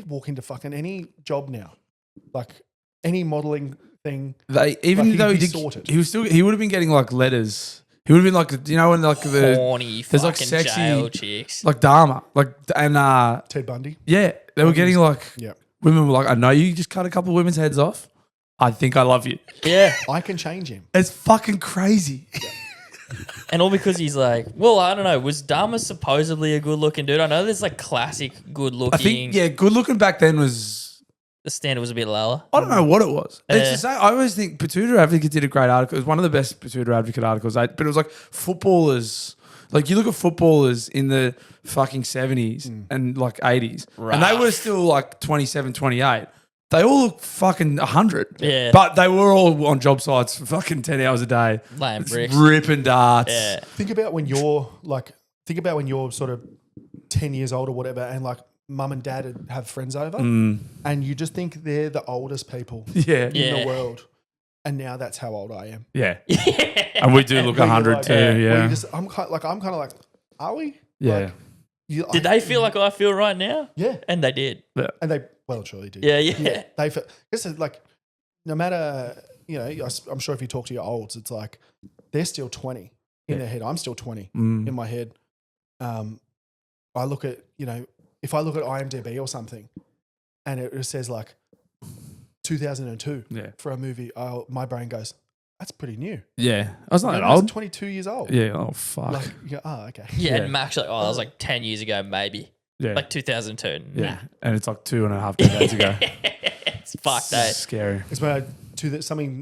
walk into fucking any job now, like any modeling thing. Even Like, though he'd he be sorted. he would have been getting like letters. He would have been like, you know, when like the Horny there's, fucking like, sexy- jail chicks. like Dharma, like and Ted Bundy. yeah, they were getting like Yeah, women were like, I know you just cut a couple of women's heads off. I think I love you. Yeah. I can change him. It's fucking crazy. And all because he's like, well, I don't know. Was Dharma supposedly a good looking dude? I know there's like classic good looking. I think good looking back then was. The standard was a bit lower. I don't know what it was. It's Yeah. the same. I always think Patuta Advocate did a great article. It was one of the best Patuta Advocate articles. But it was like footballers. Like you look at footballers in the fucking 70s and like 80s. And they were still like 27, 28. They all look fucking 100. Yeah. But they were all on job sites for fucking 10 hours a day. Laying bricks. Ripping darts. Yeah. Think about when you're sort of 10 years old or whatever, and like mum and dad have friends over, and you just think they're the oldest people Yeah. Yeah. in the world. And now that's how old I am. Yeah. And we do look Where you're 100 like, too. where Yeah. you just, I'm kind of like, are we? Yeah. Like, Did they feel like I feel right now? Yeah. And they did. And they well surely did. Yeah. They felt, this is like, no matter, you know, I'm sure if you talk to your olds, it's like they're still 20 in their head. I'm still 20 in my head. I look at, you know, if I look at IMDb or something and it says like 2002 for a movie, my brain goes, that's pretty new. Yeah. I was not that I was old. 22 years old. Yeah. Oh, fuck. Like, okay. Yeah. And Max like, oh, that was like 10 years ago, maybe. yeah. Like 2002. yeah. And it's like 2.5 decades ago. It's fucked, eh? Scary. It's when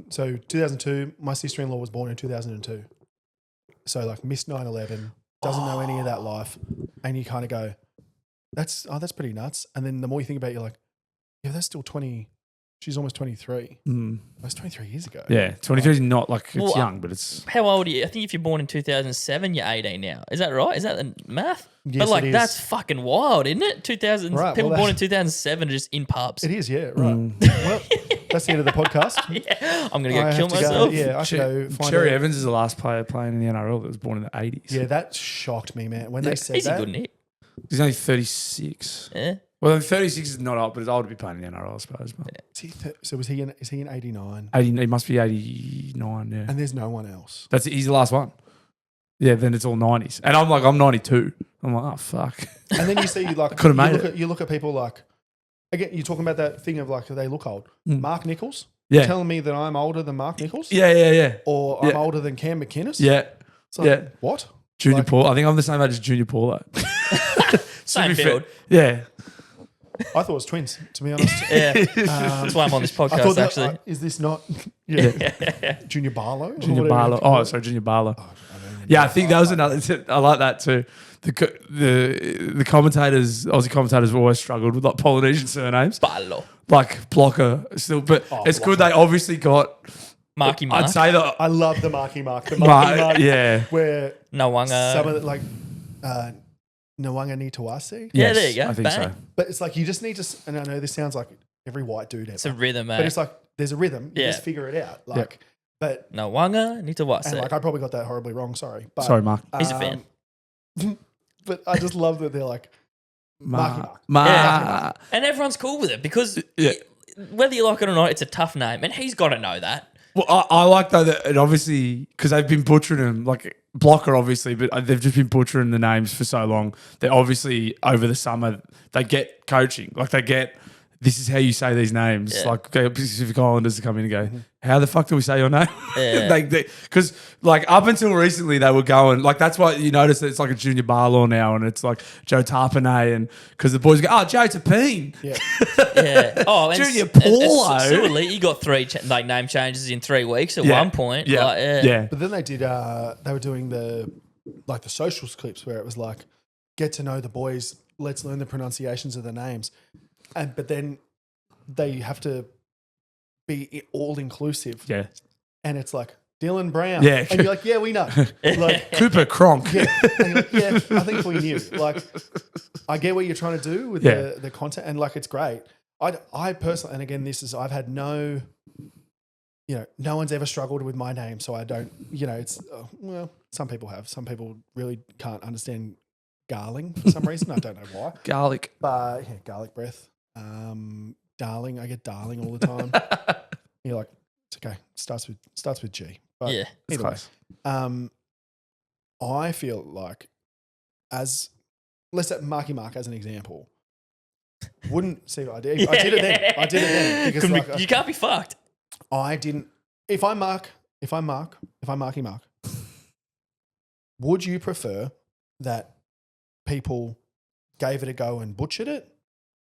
so 2002, my sister-in-law was born in 2002. So like missed 9/11, doesn't know any of that life. And you kind of go, that's pretty nuts. And then the more you think about it, you're like, yeah, that's still 20. She's almost 23. That's 23 years ago. Yeah. 23 is not like, it's Well, young, but it's. How old are you? I think if you're born in 2007, you're 18 now. Is that right? Is that the math? Yes, but like it is. that's fucking wild, isn't it? 2000 Right, people well, born in 2007 are just in pubs. It is, yeah, right. Well, that's the end of the podcast. Yeah. I'm gonna I go have kill to go- myself. yeah, I should go find Cherry out. Evans is the last player playing in the NRL that was born in the 80s. Yeah, that shocked me, man. When they said He's that, a good Nick. He's only 36. Yeah. Well, 36 is not old, but it's old to be playing in the NRL, I suppose. But so is he in 89? 80, he must be 89, yeah. And there's no one else. He's the last one. Yeah, then it's all 90s. And I'm like, I'm 92. I'm like, oh, fuck. And then you see like Could've made it. You look at people like, again, you're talking about that thing of like they look old. Mark Nichols. Yeah. You're telling me that I'm older than Mark Nichols? Yeah. Or I'm older than Cam McInnes? Yeah. It's like, Yeah. what? Junior Like- Paul. I think I'm the same age as Junior Paulo. Same build. Yeah. I thought it was twins, to be honest. Yeah, that's why I'm on this podcast. Actually, is this not Junior Barlow? Junior Barlow. Oh, sorry, Junior Barlow. Yeah, I think that was another. I like that too. The commentators, Aussie commentators, have always struggled with like Polynesian surnames, Barlow, like Blocker still. But it's good they obviously got Marky Mark. I'd say that I love the Marky Mark. The Marky Mark, yeah, where Nawanga. some of it like Nawanga Nitawase. Yeah, there you go. I think Bang. so. But it's like you just need to, and I know this sounds like every white dude ever. It's a rhythm, mate. But it's like there's a rhythm. You Yeah. just figure it out. Like, but Nawanga Nitawase. and like I probably got that horribly wrong. Sorry. But, Sorry, Mark. He's a fan. But I just love that they're like Marky Mark. Yeah. And everyone's cool with it because whether you like it or not, it's a tough name, and he's got to know that. Well, I like though that it obviously because they've been butchering them like Blocker obviously, but they've just been butchering the names for so long. They're obviously over the summer they get coaching, like they get. This is how you say these names. Yeah. Like Pacific Islanders to come in and go, how the fuck do we say your name? Yeah. Because like up until recently they were going like that's why you notice that it's like a Junior Barlaw now and it's like Joe Tarpanay and because the boys go Joe Tapine. Yeah. Yeah. Oh, and Junior Paulo. Surely you got three name changes in 3 weeks at one point. Yeah. Like, Yeah. But then they did. They were doing the socials clips where it was like, get to know the boys. Let's learn the pronunciations of the names, but then they have to be all inclusive. Yeah. And it's like Dylan Brown. Yeah. And you're like, yeah, we know. Like, Cooper Cronk. yeah. And you're like, yeah, I think we knew. Like, I get what you're trying to do with the content, and like, it's great. I personally, and again, I've had no one's ever struggled with my name, so I don't. It's well, some people have. Some people really can't understand Garling for some reason. I don't know why. Garlic. But yeah, garlic breath. Darling, I get darling all the time. You're like, it's okay. Starts with G. But Yeah, it's either way. close. I feel like let's set Marky Mark as an example. Wouldn't see what I did. I did it then. Because like, you can't be fucked. I didn't. If I'm Marky Mark, would you prefer that people gave it a go and butchered it,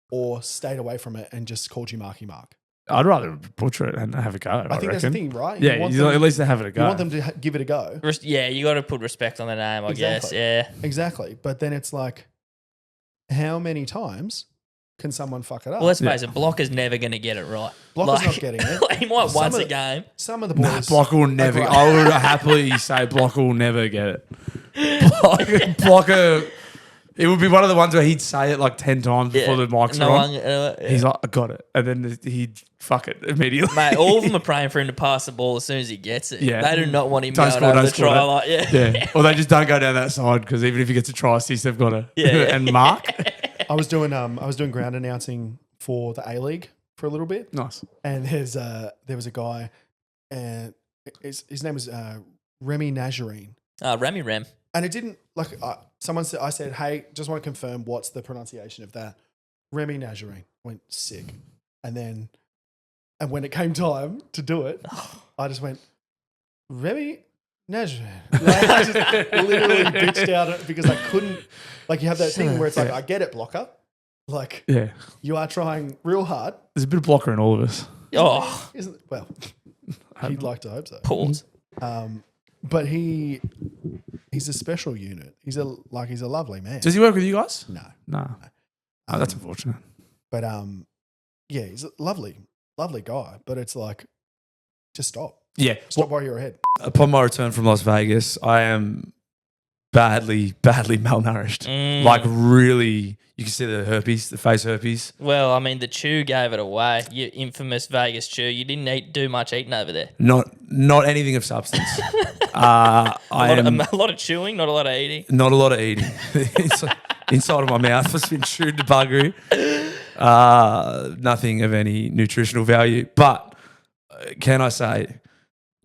or stayed away from it and just called you Marky Mark? I'd rather butcher it and have a go. I think that's the thing, right? Yeah, at least they have it a go. You want them to give it a go. Yeah, you got to put respect on the name, I guess. Yeah. Exactly. But then it's like, how many times can someone fuck it up? Well, let's face it, Blocker's never going to get it right. Blocker's not getting it. He might once a game. Some of the boys. Blocker will never. Like, I would happily say Blocker will never get it. Blocker. It would be one of the ones where he'd say it like 10 times before the mics are on. He's like, I got it. And then he'd fuck it immediately. Mate, all of them are praying for him to pass the ball as soon as he gets it. Yeah. They do not want him Don't going score, over don't the score try. that. Like, Yeah. Or they just don't go down that side because even if he gets a try assist, they've got to. Yeah. And Mark. I was doing ground announcing for the A-League for a little bit. Nice. And there was a guy, and his name was Remy Nazarene. Remy Rem. And it didn't, like, someone said, I said, hey, just want to confirm what's the pronunciation of that. Remy Nazarene. Went sick. And when it came time to do it, I just went, Remy Nazarene. Like, I just literally bitched out it because I couldn't, like, you have that thing where it's like, I get it, Blocker. Like, Yeah. you are trying real hard. There's a bit of Blocker in all of us. Oh, Well, he'd like to hope so. pause. But he's a special unit. He's a lovely man. Does he work with you guys? No. Oh, that's unfortunate. But yeah, he's a lovely guy. But it's like, just stop. Yeah. Stop while you're ahead. Upon my return from Las Vegas, I am badly malnourished. Like really, you can see the herpes, the face herpes. Well, I mean, the chew gave it away. Your infamous Vegas chew. You didn't do much eating over there. Not anything of substance. A lot of chewing, not a lot of eating. Not a lot of eating. Inside of my mouth has been chewed to buggery. Nothing of any nutritional value. But can I say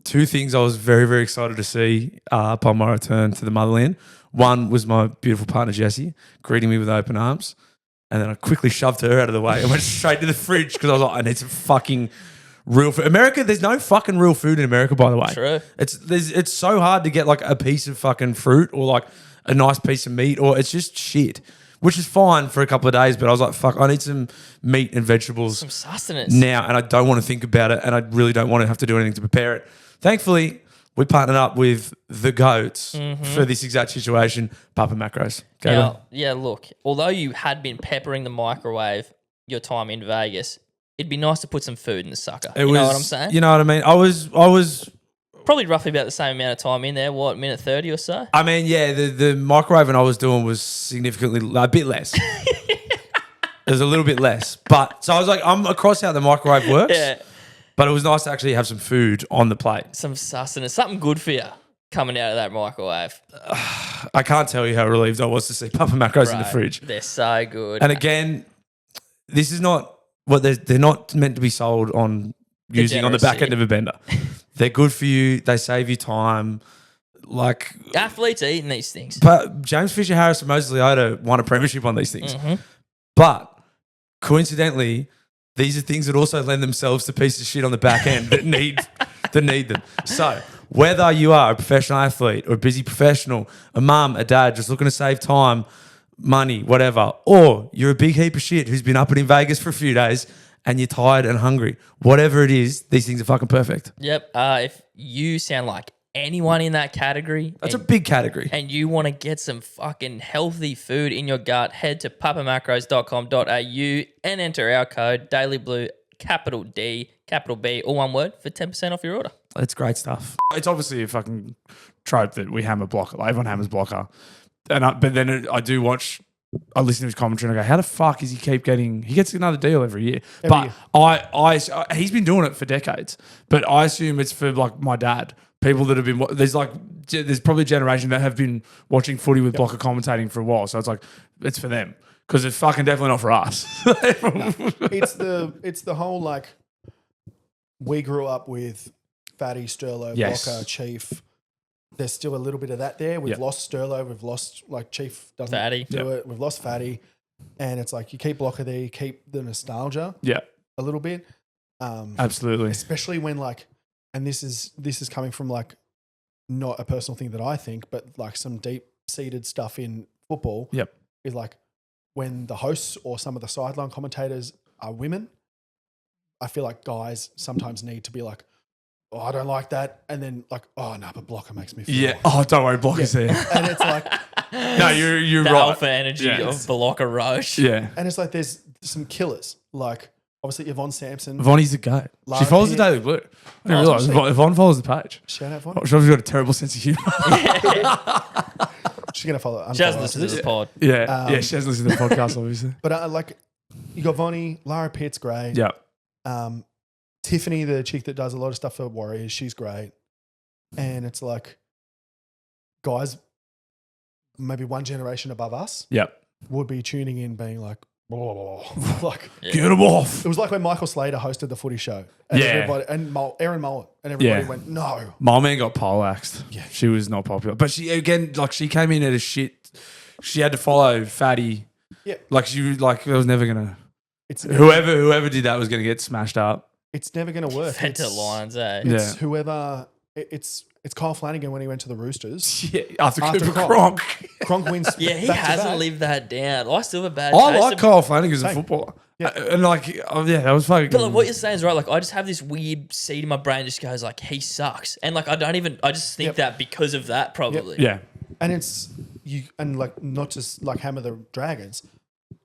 2 things I was very, very excited to see upon my return to the motherland. One was my beautiful partner, Jessie, greeting me with open arms. And then I quickly shoved her out of the way and went straight to the fridge because I was like, I need some fucking real food. America, there's no fucking real food in America, by the way. True. It's so hard to get like a piece of fucking fruit or like a nice piece of meat, or it's just shit. which is fine for a couple of days. But I was like, fuck, I need some meat and vegetables, Some sustenance now, and I don't want to think about it, and I really don't want to have to do anything to prepare it. Thankfully, we partnered up with the goats for this exact situation. Papa Macros. Yeah, look, although you had been peppering the microwave your time in Vegas, it'd be nice to put some food in the sucker. You know what I'm saying? You know what I mean? I was Probably roughly about the same amount of time in there. What, minute 30 or so? I mean, yeah, the microwaving I was doing was significantly a bit less. It was a little bit less, but so I was like, I'm across how the microwave works. Yeah. But it was nice to actually have some food on the plate. Some sustenance, something good for you coming out of that microwave. I can't tell you how relieved I was to see Papa Macros in the Bro, fridge. They're so good. And again, this is not what they're not meant to be sold on using on the back end of a bender. They're good for you. They save you time. Like athletes are eating these things. But James Fisher Harris and Moses Leota won a premiership on these things. But coincidentally, these are things that also lend themselves to pieces of shit on the back end that need them. So whether you are a professional athlete or a busy professional, a mum, a dad, just looking to save time, money, whatever, or you're a big heap of shit who's been up and in Vegas for a few days and you're tired and hungry, whatever it is, these things are fucking perfect. Yep. If you sound like anyone in that category. That's a big category. And you want to get some fucking healthy food in your gut, head to papamacros.com.au and enter our code DailyBlue, capital D, capital B, all one word, for 10% off your order. It's great stuff. It's obviously a fucking trope that we hammer Blocker. Like everyone hammers Blocker. But then I do watch... I listen to his commentary and I go, how the fuck is he keep getting... He gets another deal every year. He's been doing it for decades. But I assume it's for like my dad. People that have been... There's probably a generation that have been watching footy with Blocker commentating for a while. So it's like, it's for them. Because it's fucking definitely not for us. It's the whole like... We grew up with Fatty, Sterlo, Blocker, Chief... There's still a little bit of that there. We've lost Sterlo. We've lost, like, Chief doesn't Fatty. do it. We've lost Fatty. And it's like you keep Blocker there, you keep the nostalgia a little bit. Absolutely. Especially when, like, and this is coming from, like, not a personal thing that I think, but, like, some deep-seated stuff in football is, like, when the hosts or some of the sideline commentators are women, I feel like guys sometimes need to be like, oh, I don't like that. And then like, oh, no, but Blocker makes me feel. Yeah. Oh, don't worry, Blocker's there. And it's like. No, you're the right. alpha energy of Blocker Roche. Yeah. And it's like there's some killers. Like, obviously, Yvonne Sampson. Vonnie's a goat. She follows the Daily Blue. I didn't realise. Yvonne follows the page. Shout out, Vonnie. I'm sure she's got a terrible sense of humour. She's going to follow. She hasn't listened to this pod. Yeah. She hasn't listened to the podcast, obviously. But like, you got Vonnie, Lara Pitt's great. Yeah. Tiffany, the chick that does a lot of stuff for Warriors, she's great. And it's like guys, maybe one generation above us would be tuning in being like, blah, blah, blah. Like, get them off. It was like when Michael Slater hosted the footy show. And everybody, and Aaron Mullen, and everybody went, no. My man got poleaxed. Yeah. She was not popular. But she, again, like she came in at a shit. She had to follow Fatty. Yeah. Like she, like it was never going to. Whoever did that was going to get smashed up. It's never going to work. Fed to lions, eh? It's whoever. It's Kyle Flanagan when he went to the Roosters. Yeah, after Cronk. Cronk wins. Yeah, he hasn't lived that down. I still have a bad. I like Kyle Flanagan as a footballer. Yeah. And like, that was fucking. But like, what you're saying is right. Like, I just have this weird seed in my brain. Just goes like, he sucks, and like, I just think that because of that probably. Yeah. And it's you, and like not just like Hammer the Dragons,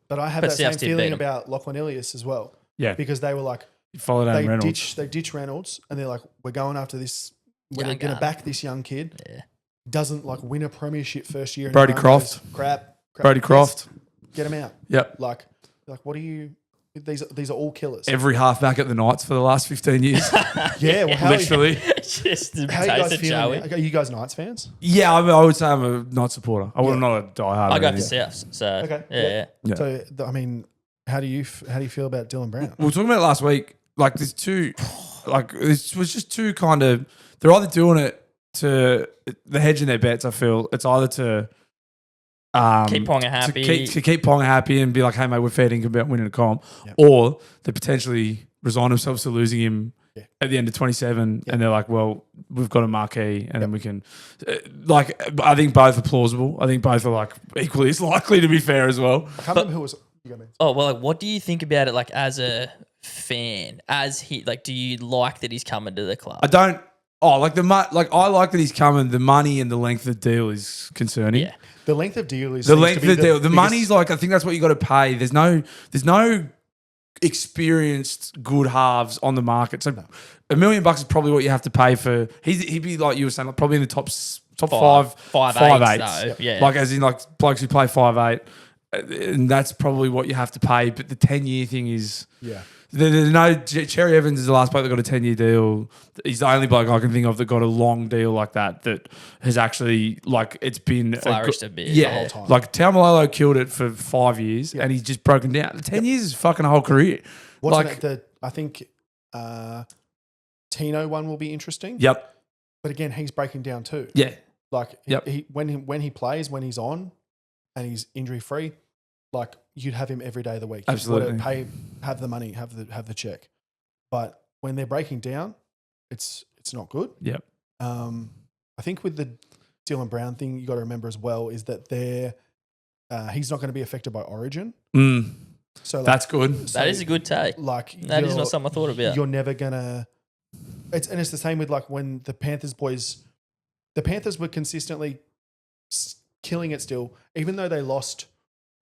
but I have that same feeling about Lachlan Ilias as well. Yeah. Because they were like, followed Adam Reynolds. They ditch Reynolds, and they're like, we're going after this. We're going to back this young kid. Yeah. Doesn't like win a premiership first year. Brody Croft. Crap. Brody Croft. Get him out. Yep. Like, what are you? These are all killers. Every halfback at the Knights for the last 15 years. Yeah, well, literally. Just the how you guys taste of feeling? Joey. Are you guys Knights fans? Yeah, I would say I'm a Knights supporter. I'm not a diehard. I go for Souths. So okay. Yeah. So I mean, how do you feel about Dylan Brown? We were talking about it last week. Like there's two, like this was just two kind of. They're either doing it to the hedging their bets. I feel it's either to keep Ponga happy, to keep Ponga happy, and be like, hey mate, we're fair dinkum about winning a comp, or they potentially resign themselves to losing him at the end of 27, and they're like, well, we've got a marquee, and then we can, I think both are plausible. I think both are like equally as likely, to be fair as well. I can't remember who was. You go, man. Oh, well, like, what do you think about it, like, as a fan? Do you like that he's coming to the club? I don't. Oh, like I like that he's coming. The money and the length of the deal is concerning. Yeah. The length of deal is The length of the deal. The biggest- money's like, I think that's what you got to pay. There's no experienced good halves on the market. So $1 million is probably what you have to pay for. He'd be like you were saying, like probably in the top five eights. Yeah. Like as in like blokes who play 5'8", and that's probably what you have to pay. But the 10-year thing is There's no Cherry Evans is the last bloke that got a 10-year deal. He's the only bloke I can think of that got a long deal like that has actually like it's been flourished a bit yeah, the whole time. Like Taumalolo killed it for 5 years and he's just broken down. 10 years is fucking a whole career. I think Tino one will be interesting. Yep. But again, he's breaking down too. Yeah. Like when he plays, when he's on, and he's injury free, like you'd have him every day of the week. Absolutely. Have the money, have the check. But when they're breaking down, it's not good. Yep. I think with the Dylan Brown thing, you got to remember as well is that he's not going to be affected by Origin. So that's good. That is a good take. Like that is not something I thought about. You're never gonna. It's the same with like when the Panthers were consistently killing it still, even though they lost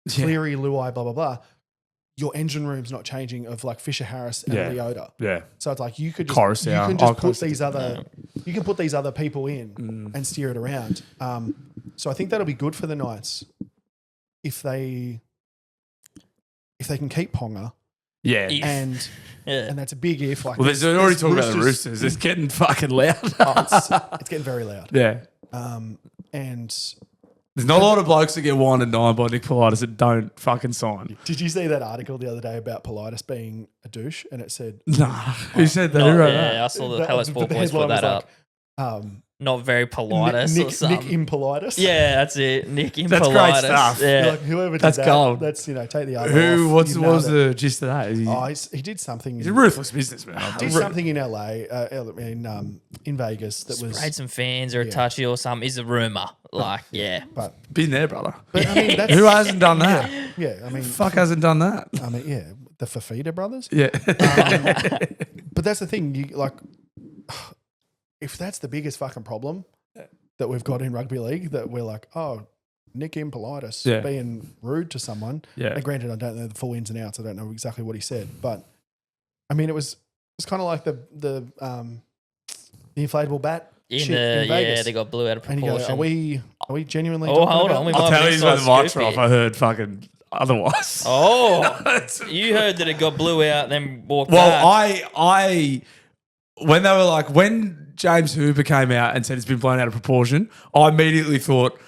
Cleary, Luai, blah blah blah. Your engine room's not changing of like Fisher Harris and Leota. Yeah. So it's like you can just put these other people in and steer it around. So I think that'll be good for the Knights if they can keep Ponga. Yeah. And that's a big if. Like, well, they're already talking about the Roosters. It's getting fucking loud. It's getting very loud. Yeah. And there's not a lot of blokes that get wine and dined by Nick Politis that don't fucking sign. Did you see that article the other day about Politis being a douche? And it said, nah, who said that? Who wrote that? I saw the Hello Sport boys put that up. Not very Politis or something. Nick Impolitis. Yeah, that's it. Nick Impolitis. That's great stuff. Yeah. Like whoever did that's that, gold. That's, take the other off. What was the gist of that? He did something. He's a ruthless businessman. Did something in LA, in Vegas that was. Sprayed some fans or a touchy or something is a rumour. But been there, brother. But I mean, that's, who hasn't done that? Yeah, I mean, fuck hasn't done that. I mean, yeah, the Fafita brothers. Yeah, but that's the thing. You like, if that's the biggest fucking problem that we've got in rugby league, that we're like, oh, Nick Impolitis being rude to someone. Yeah. And granted, I don't know the full ins and outs. I don't know exactly what he said, but I mean, it's kind of like the inflatable bat. In Vegas. They got blew out of proportion. And you go, are we genuinely? Oh, hold on. I'll tell you when the mics are off. I heard fucking otherwise. Oh, you heard that it got blew out, then walked back. I when they were like, when James Hooper came out and said it's been blown out of proportion, I immediately thought,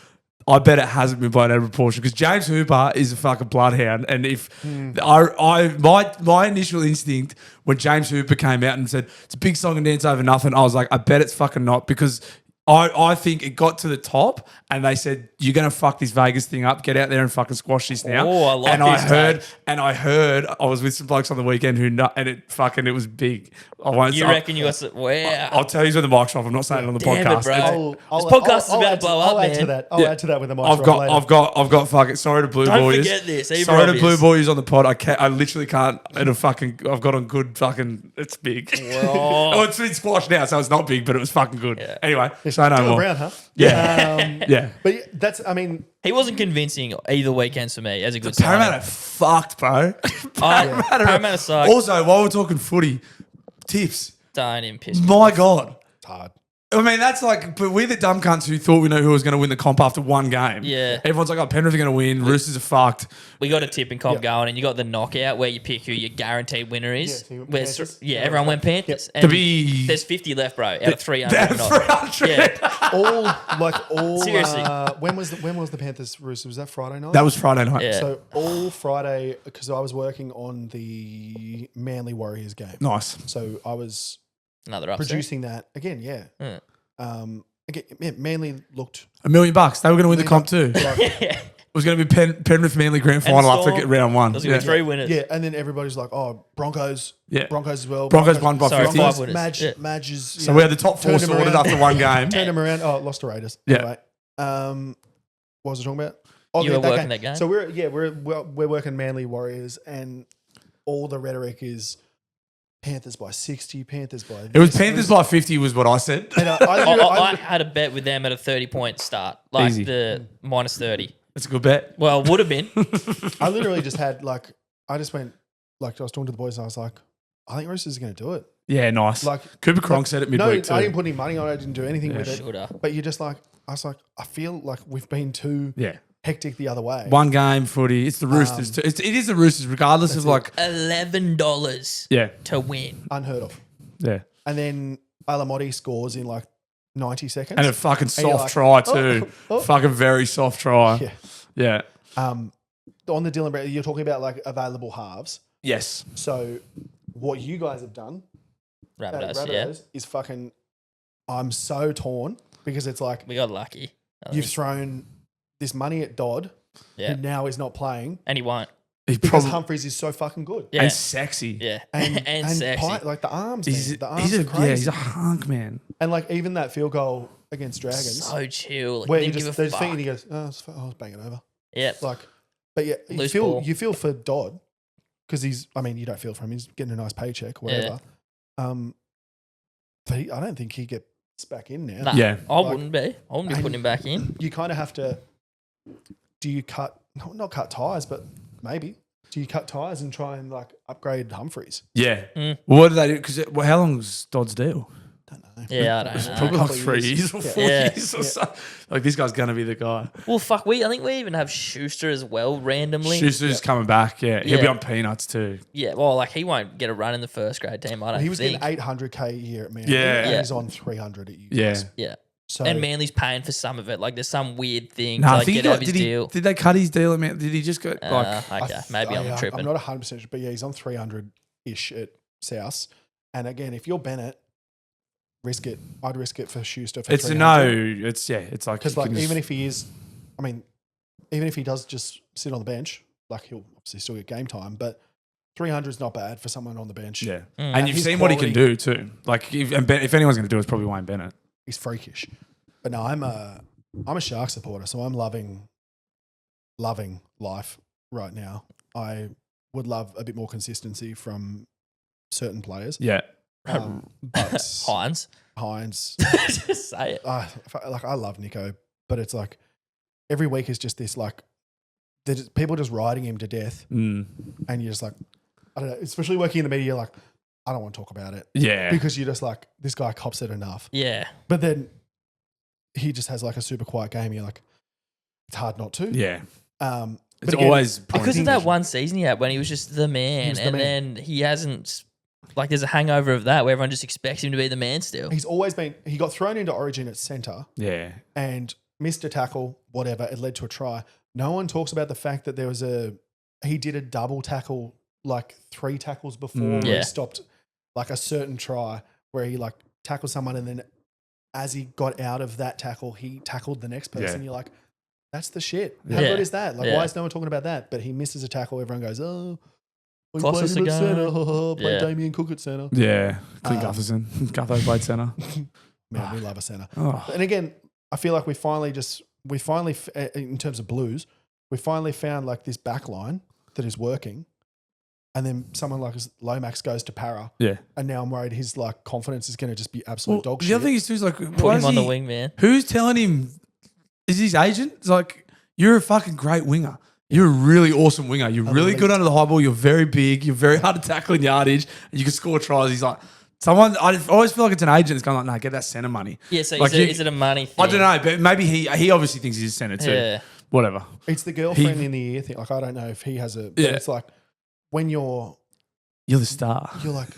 I bet it hasn't been blown out of proportion because James Hooper is a fucking bloodhound. And if my initial instinct when James Hooper came out and said it's a big song and dance over nothing, I was like, I bet it's fucking not, because I think it got to the top and they said, you're going to fuck this Vegas thing up. Get out there and fucking squash this now. Oh, I like and this I heard, I was with some blokes on the weekend and it was big. Reckon you got some, wow. I'll tell you when the mic's off. I'm not saying it on the podcast. Bro. This podcast is about to blow up, man. I'll add to that with the mic's off. I've got fucking, sorry to Blue Don't Boys. forget this. Sorry to Blue Boys on the pod. I literally can't. I've got on good fucking, it's big. Oh, it's been squashed now, so it's not big, but it was fucking good. Yeah. Anyway, say no more. Brown, huh? Yeah. Yeah. But that's, I mean, he wasn't convincing either weekends for me as a good Parramatta fucked, bro. Parramatta sucked. Also, while we're talking footy, tips. Don't even piss me My off. God. It's hard. I mean, that's like, but we're the dumb cunts who thought we know who was going to win the comp after one game. Yeah. Everyone's like, oh, Penrith are going to win. Roosters are fucked. We got a tipping comp going, and you got the knockout where you pick who your guaranteed winner is. Yeah, so Panthers. Everyone went Panthers. Yep. And be there's 50 left, bro, out of 300. 300. Yeah. all Seriously. When was the Panthers Roosters? Was that Friday night? That was Friday night. Yeah. So all Friday, because I was working on the Manly Warriors game. Nice. So I was Another upset. producing that again. Yeah. Again, Manly looked $1 million. They were going to win the comp too. like, was going to be Penrith Manly grand final after Storm. round one. There's going to be 3 winners. Yeah, and then everybody's like, oh, Broncos. Yeah. Broncos as well. Broncos won by Sorry, 50. 5 winners. Madge is. So we had the top 4 sorted after one game. Turned them around. Oh, lost to Raiders. Yeah. Anyway, what was I talking about? Oh, You were working that game. So we're working Manly Warriors, and all the rhetoric is Panthers by 60, Panthers by. It was Panthers by 50 was what I said. And I had a bet with them at a 30-point start, like Easy. the minus 30. That's a good bet. Well, would have been. I literally just had I just went I was talking to the boys and I was like, I think Roosters are going to do it. Yeah, nice. Like Cooper Cronk said it midweek too. I didn't put any money on it. I didn't do anything with it. Shoulda. But you're just like, I was like, I feel like we've been too hectic the other way. One game footy. It's the Roosters too. It is the Roosters regardless of like. $11 Yeah. to win. Unheard of. Yeah. And then Alamotti scores in like 90 seconds. And a fucking you're soft like, try too. oh. Fucking very soft try. Yeah. Yeah. On the Dylan Brand, you're talking about like available halves. Yes. So what you guys have done at Rabbitohs, yeah. Rabbitohs is fucking, I'm so torn because it's like We got lucky. you've thrown this money at Dodd Yeah. who now is not playing And he won't. He because probably Humphries is so fucking good. Yeah. and sexy. Yeah. And sexy. like the arms, He's, man, the arms he's are a crazy. he's a hunk man. And like even that field goal against Dragons, So chill. Like, where he didn't just give a there's thing and fuck. he goes, I was banging over. Yeah. Like, but yeah, Loose ball. you feel for Dodd because you don't feel for him. He's getting a nice paycheck, whatever. But I don't think he gets back in now. Nah, Yeah. I wouldn't be. I wouldn't be putting him back in. You kind of have to. Do you not cut ties, but maybe do you cut ties and try and like upgrade Humphries? Yeah. Mm. Well, what do they do? Because how long's Dodd's deal? Don't know. Yeah, I don't know. Probably like couple of 3 years. years or 4 Yeah. years or so. Like this guy's gonna be the guy. Well, fuck, I think we even have Schuster as well, randomly. Schuster's coming back. Yeah, he'll be Yeah. on peanuts too. Yeah, well, like he won't get a run in the first grade team, I don't He was think. getting 800K a year at Manly. Yeah. and Yeah. he's on 300 at you. Yeah. guys. Yeah. So And Manly's paying for some of it. Like there's some weird thing No, to I like, think get out of his deal. did they cut his deal? Man, did he just go like? Okay, maybe I'm tripping. I'm not 100%, sure, but yeah, he's on 300 ish at South. And again, if you're Bennett, risk it. I'd risk it for Schuster. For It's a 300. no. It's it's like Because you like can even just- if he is, I mean, even if he does just sit on the bench, like he'll obviously still get game time, but 300 is not bad for someone on the bench. yeah, Mm. and you've his seen what he can quality- do too. Like if anyone's going to do it, it's probably Wayne Bennett. He's freakish. But no, I'm a Shark supporter, so I'm loving life right now. I would love a bit more consistency from certain players. Yeah, But Hines. Hines, Just say it. I love Nico, but it's like every week is just this like people just riding him to death, and you're just like, I don't know. Especially working in the media, you're like, I don't want to talk about it yeah. because you're just like, this guy cops it enough. Yeah. But then he just has like a super quiet game. You're like, it's hard not to. Yeah, But it's again, always Because of that one season he had when he was just the man, was the and man. then he hasn't. Like, there's a hangover of that where everyone just expects him to be the man still. he's always been. He got thrown into Origin at centre yeah, and missed a tackle. Whatever, it led to a try. No one talks about the fact that he did a double tackle like 3 tackles before where Yeah. he stopped like a certain try where he like tackled someone and then as he got out of that tackle, he tackled the next person. Yeah. You're like, that's the shit. How Yeah. good is that? Like, Yeah. why is no one talking about that? But he misses a tackle. Everyone goes, oh, we Cost played us him a at centre. game. Played Yeah. Damien Cook at centre. yeah. Clint Gutherson, Gutho played centre. Man, we love a centre. Oh, And again, I feel like we finally, in terms of Blues, we finally found like this back line that is working. And then someone like Lomax goes to Para. yeah. And now I'm worried his like confidence is going to just be absolute dog the shit. other thing is too is like, Put why him is on the he- wing, man. Who's telling him? Is his agent? It's like, you're a fucking great winger. You're a really awesome winger. You're really good under the high ball. You're very big. You're very hard to tackle in yardage. And you can score tries. He's like, I always feel like it's an agent that's going like, no, get that centre money. Yeah, so Like is it a money thing? I don't know, but maybe he obviously thinks he's a centre too. Yeah. Whatever. It's the girlfriend in the ear thing. Like, I don't know if he has a, but Yeah. it's like when you're You're the star. like,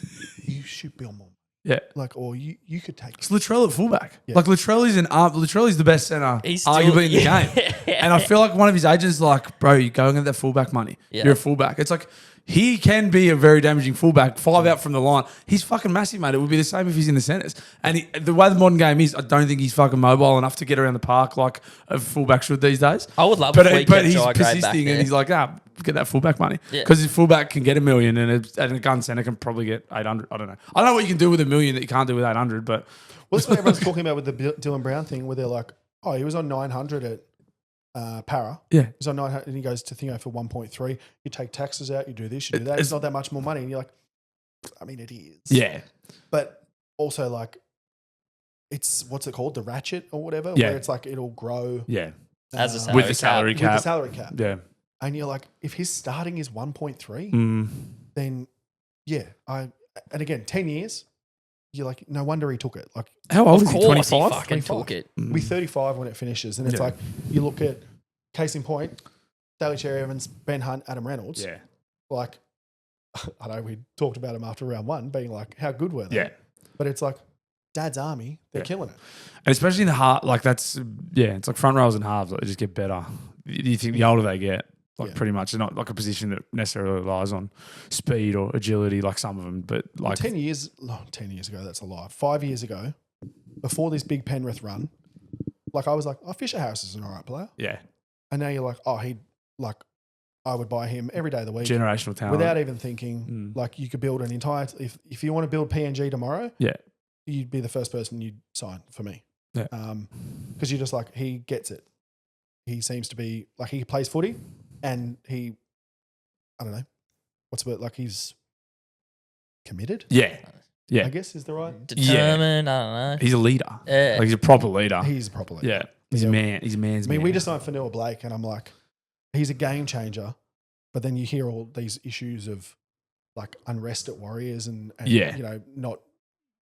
you should be on more. Yeah. Like, or you could take. It's Latrell at fullback. Like Latrell's the best centre, He's still, arguably in the game. And I feel like one of his agents is like, bro, you're going at that fullback money. Yeah. You're a fullback. It's like he can be a very damaging fullback, 5 out from the line. He's fucking massive, mate. It would be the same if he's in the centres. And the way the modern game is, I don't think he's fucking mobile enough to get around the park like a fullback should these days. I would love but if we but kept he's Jai Gray back persisting there. and he's like, get that fullback money. Yeah. Because his fullback can get $1 million and a gun centre can probably get 800. I don't know. I don't know what you can do with $1 million that you can't do with 800, but... Well, that's what everyone's talking about with the Dylan Brown thing, where they're like, oh, he was on 900 at Para. Yeah. He was on 900 and he goes to Thingo for 1.3. You take taxes out, you do this, you do that. It's not that much more money. And you're like, I mean, it is. Yeah. But also, like, it's, what's it called? The ratchet or whatever? Yeah. Where it's like, it'll grow. Yeah. As a uh, salary With the cap. salary With cap. the salary cap. Yeah. And you're like, if his starting is 1.3, then yeah. And again, 10 years, you're like, no wonder he took it. Like, How old Of is he? course, 25? he fucking took it. be 35 when it finishes. And it's Yeah. like, you look at, case in point, Daly Cherry Evans, Ben Hunt, Adam Reynolds. Yeah. Like, I know we talked about them after round one, being like, how good were they? Yeah. But it's like, Dad's Army, they're killing it. And especially in the half, like it's like front rows and halves, like, they just get better. You think the older they get, like pretty much, they're not like a position that necessarily relies on speed or agility like some of them, but like 10 years ago, that's a lie. 5 years ago, before this big Penrith run, like I was like, oh, Fisher Harris is an all right player. yeah, And now you're like, oh, I would buy him every day of the week. generational talent. Without even thinking, like you could build an entire, if you want to build PNG tomorrow, Yeah. you'd be the first person you'd sign for me. Yeah. Because you're just like, he gets it. He seems to be, like he plays footy and he, I don't know, what's the word, like he's committed, Yeah. Yeah. I guess is the right. Determined, I don't know. He's a leader. Yeah. Like he's a proper leader. He's a proper leader. Yeah. He's a man. He's a man's I mean, man. we just signed for Noah Blake and I'm like, he's a game changer. But then you hear all these issues of like unrest at Warriors and Yeah. you know, not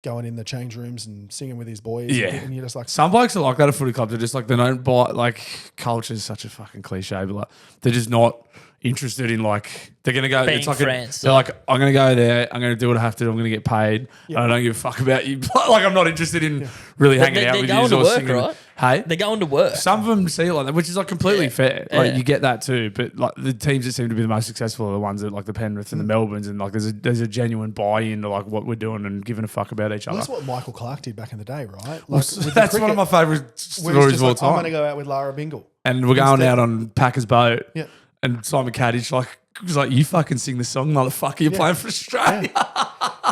going in the change rooms and singing with his boys. Yeah. And you're just like, Some blokes are like that at footy clubs. They're just like, they don't buy, like, culture is such a fucking cliche, but like, they're just not interested in like, they're going to go, Being it's like, friends. they're like, I'm going to go there, I'm going to do what I have to do, I'm going to get paid, and I don't give a fuck about you. Like, I'm not interested in really hanging out they're with going you to or work, singing. right? Hey? They're going to work. Some of them see it like that, which is like completely fair. Like Yeah. you get that too, but like the teams that seem to be the most successful are the ones that like the Penriths and the Melbournes, and like there's a genuine buy-in to like what we're doing and giving a fuck about each well, other. that's what Michael Clark did back in the day, right? Like, Well, with the that's one of my favourite where he's stories just of all like, I'm going to time. go out with Lara Bingle. And we're going Instead- out on Packer's boat, Yeah. and Simon Kadich was like, "You fucking sing the song, motherfucker! You're playing for Australia."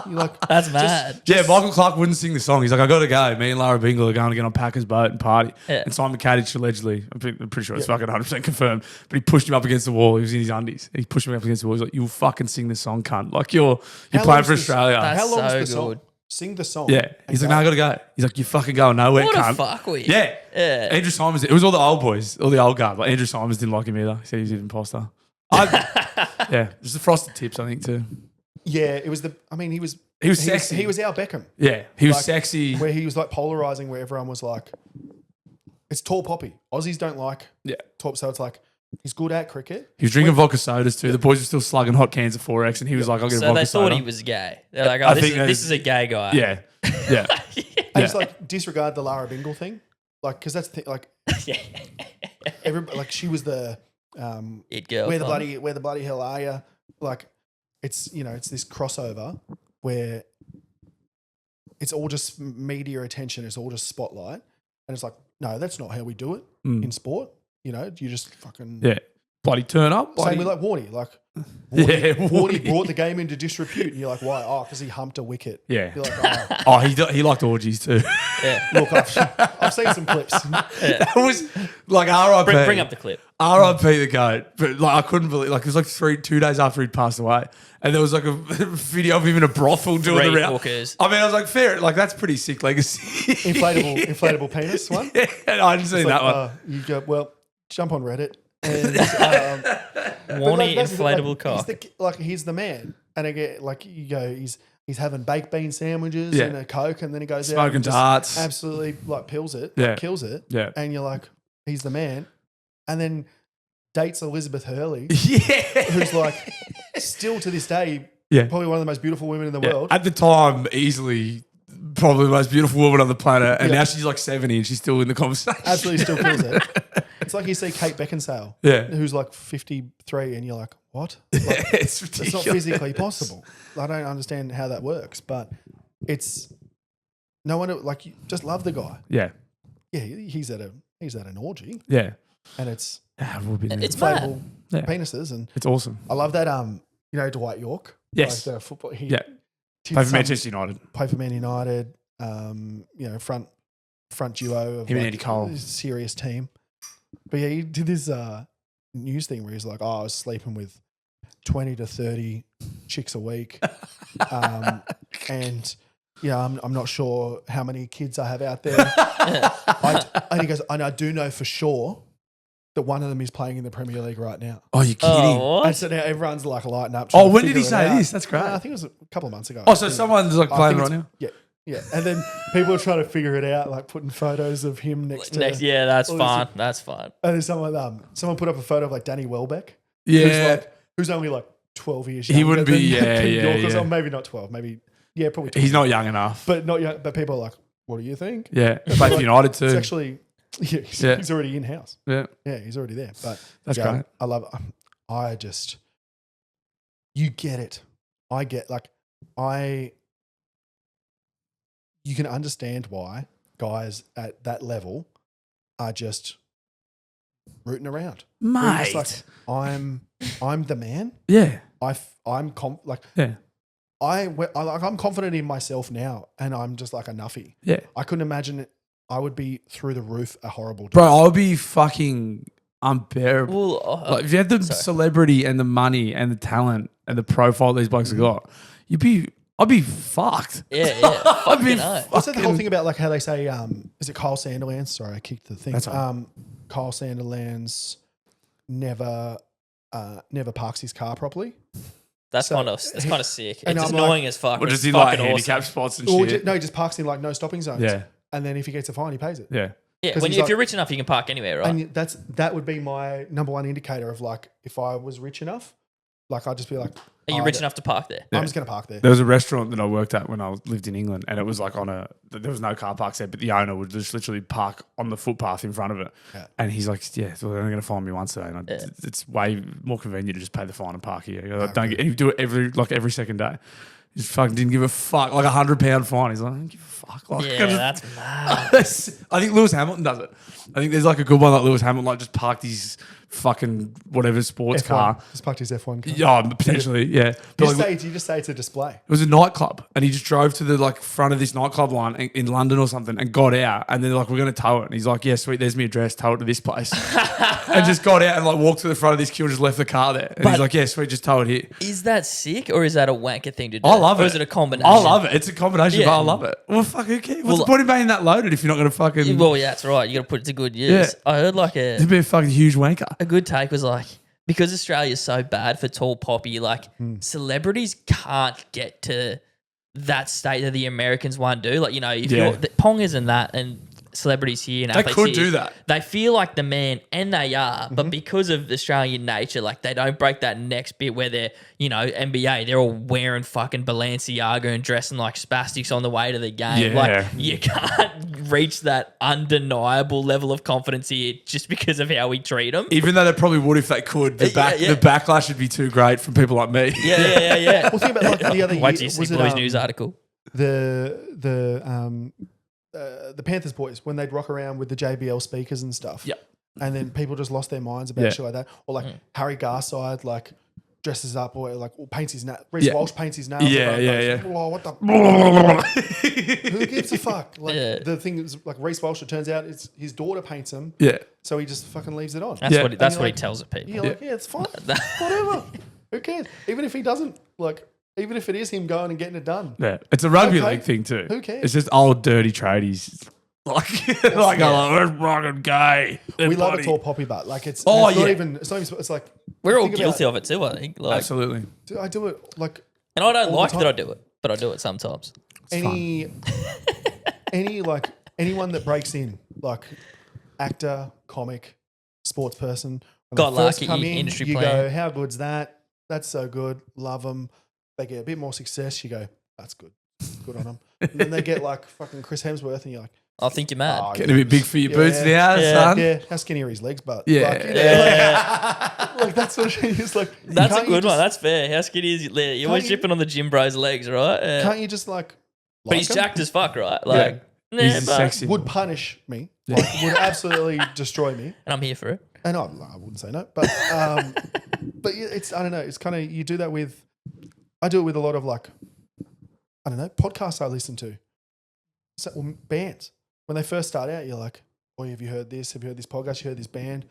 You're like, That's mad. Yeah, Michael Clark wouldn't sing the song. He's like, I got to go. Me and Lara Bingle are going to get on Packer's boat and party. Yeah. And Simon Kadich allegedly, I'm pretty sure it's fucking 100% confirmed, but he pushed him up against the wall. He was in his undies. He pushed him up against the wall. He's like, "You'll fucking sing the song, cunt. Like you're How playing long's for this- Australia." That's how long so is the song? good. Sing the song. Yeah. He's like, "No, I got to go." He's like, "You're fucking going nowhere, What a cunt." fuckwit. Yeah. Yeah. Andrew Simons, it was all the old boys, all the old guard. Like Andrew Simons didn't like him either. He said he was an imposter. Yeah, just the frosted tips, I think, too. Yeah, it was the, I mean, he was sexy. He was our Beckham. Yeah, he was Like, sexy. Where he was like polarizing, where everyone was like, it's tall poppy. Aussies don't like Yeah. top, so it's like, he's good at cricket. He was drinking vodka sodas too. The boys were still slugging hot cans of 4X, and he was like, "I'll get a So vodka they soda." thought he was gay. They're like, I oh, think this is a gay guy. Yeah, yeah. I just like disregard the Lara Bingle thing. Like, because that's the thing, like, everybody, like she was the, It girl. where the bloody hell are you? Like, it's, you know, it's this crossover where it's all just media attention. It's all just spotlight. And it's like, no, that's not how we do it in sport. You know, you just fucking Yeah. Bloody turn up. same Bloody, with like Wardy. Like, Yeah, Wardy Wardy. brought the game into disrepute. And you're like, why? Oh, because he humped a wicket. Yeah. You're like, Oh, he liked orgies too. Yeah. look, I've seen some clips. That was like RIP. Bring up the clip. RIP the goat. But like I couldn't believe, like it was like 2 days after he'd passed away, and there was like a video of him in a brothel doing the Three round. hookers. I mean, I was like, fair, like that's pretty sick legacy. Inflatable penis one. Yeah, I didn't see It's that like, one. You go, well, jump on Reddit. And Warnie that's the- inflatable like, cock. he's the man. And again, like you go, he's having baked bean sandwiches Yeah. and a Coke, and then he goes out Smoking and just darts. absolutely like pills it, Yeah. like, kills it. Yeah. And you're like, he's the man. And then dates Elizabeth Hurley, Yeah. who's like still to this day Yeah. probably one of the most beautiful women in the Yeah. world. At the time, easily probably the most beautiful woman on the planet, and now she's like 70 and she's still in the conversation. Absolutely still kills it. It's like you see Kate Beckinsale, who's like 53, and you're like, what? Like, It's ridiculous. it's not physically possible. I don't understand how that works, but it's no wonder. Like, you just love the guy. Yeah. Yeah, he's at an orgy. Yeah. And it's It's inflatable mad. penises, and it's awesome. I love that. Dwight York. Yes. Like the football. He Play for Manchester United. Play for Man United. Front duo of Him and Andy Cole. a serious team. But yeah, he did this news thing where he's like, I was sleeping with 20 to 30 chicks a week. And I'm not sure how many kids I have out there. And he goes, and I do know for sure that one of them is playing in the Premier League right now. Oh, you're kidding. what? And so now everyone's like lighting up. Oh, when did he say this? That's great. I think it was a couple of months ago. Oh, so someone's like playing right now? Yeah. Yeah. And then people are trying to figure it out, like putting photos of him next to. Yeah, that's all fun. this- That's fun. And then someone put up a photo of like Danny Welbeck. Yeah. Who's only like 12 years He younger wouldn't than be- yeah, King yeah, York or yeah. something. Maybe not 12. Maybe, probably 12. He's not young enough. But not young. But people are like, what do you think? Yeah. Play for United too. It's actually, he's already in house. Yeah. Yeah, he's already there. But That's great. I love you get it. You can understand why guys at that level are just rooting around. They're just Mate. like, I'm the man. Yeah. I'm confident in myself now, and I'm just like a nuffy. Yeah. I couldn't imagine it. I would be through the roof a horrible job. Bro, I'll be fucking unbearable. Well, Like, if you had the celebrity and the money and the talent and the profile these blokes have got, I'd be fucked. yeah. I'd be Fucking hell. What's that whole thing about, like, how they say, is it Kyle Sandilands? Sorry, I kicked the thing. That's right. Kyle Sandilands never parks his car properly. That's So kind of sick. and It's I'm annoying like- as fuck. Or but just it's in like fucking handicap awesome. spots and Or shit. he just parks in like no stopping zones. Yeah. And then if he gets a fine, he pays it. Yeah. Yeah, 'Cause he's if like- you're rich enough, you can park anywhere, right? And that would be my number one indicator of, like, if I was rich enough, like, I'd just be like, Are you rich enough to park there? I'm just going to park there. There was a restaurant that I worked at when I lived in England, and it was like there was no car parks there, but the owner would just literally park on the footpath in front of it. Yeah. And he's like, yeah, so they're only going to fine me once today. And it's way more convenient to just pay the fine and park here. And he'd do it every second day. He just fucking didn't give a fuck. Like £100 fine. He's like, I don't give a fuck. Like, Yeah, that's mad. I think Lewis Hamilton does it. I think there's like a good one like Lewis Hamilton, like just parked his fucking whatever sports F1. car. Just parked his F1 car. Yeah, potentially, yeah. But like, You just say it's a display. it was a nightclub, and he just drove to the like front of this nightclub line in London or something, and got out. And they're like, "We're going to tow it." And he's like, "Yeah, sweet. There's my address. Tow it to this place." And just got out and like walked to the front of this queue and just left the car there. And he's like, "Yeah, sweet. Just tow it here." Is that sick, or is that a wanker thing to do? I love it. Or is it a combination? I love it. It's a combination, Yeah. but I love it. Well, fuck, who cares? What's Well, the point of being that loaded if you're not going to fucking? Well, yeah, that's right. You got to put it to good use. Yeah. I heard like It'd be a fucking huge wanker. a good take was like, because Australia's so bad for tall poppy, like celebrities can't get to that state that the Americans want to do. Like, if Yeah. you're the Pongers and that and celebrities here and They athletes could here, do that. They feel like the man, and they are, but because of Australian nature, like they don't break that next bit where they're, NBA, they're all wearing fucking Balenciaga and dressing like spastics on the way to the game. Yeah. Like you can't reach that undeniable level of confidence here just because of how we treat them. Even though they probably would if they could, the backlash would be too great from people like me. Yeah. Well, think about like the other year. Wait till you see Was it, Blue's news article. the Panthers boys, when they'd rock around with the JBL speakers and stuff. Yep. And then people just lost their minds about shit like that. Or like Harry Garside, like dresses up or like paints his nails. Reece Walsh paints his nails. Yeah. Oh, what the? Who gives a fuck? Like the thing is, like Reece Walsh, it turns out it's his daughter paints him. Yeah. So he just fucking leaves it on. That's what And he you're tells the people. You're like, yeah, it's fine. Whatever. Who cares? Even if he doesn't, like, even if it is him going and getting it done. Yeah. It's a rugby Okay. league thing too. Who cares? It's just old dirty tradies. Like, we're fucking gay. We love a tall poppy butt. Like it's Oh, it's not yeah. even. It's not even. It's like We're all think guilty about- of it too, I think. Like, Absolutely. I do it like and I don't all like the that I time. do it, but I do it sometimes. any like anyone that breaks in, like actor, comic, sports person. When Got they first lucky, come in, industry you plan. go, how good's that? That's so good. Love them. They get a bit more success. You go, that's good. Good on them. And then they get like fucking Chris Hemsworth and you're like, I think you're mad. Oh, Getting a bit big for your boots now, son. yeah, how skinny are his legs? But Yeah. like, like that sort of thing. It's like That's a can't you good one. just- That's fair. How skinny is he? You're always you- shipping on the gym bro's legs, right? Yeah. Can't you just like? But he's him? jacked as fuck, right? Like, nah, He's but- sexy. Would punish me. Like, would absolutely destroy me. and I'm here for it. And I wouldn't say no, but it's I don't know. It's kind of you do that with. I do it with a lot of like, I don't know, podcasts I listen to. So, bands when they first start out, you're like, oh, have you heard this? Have you heard this podcast? You heard this band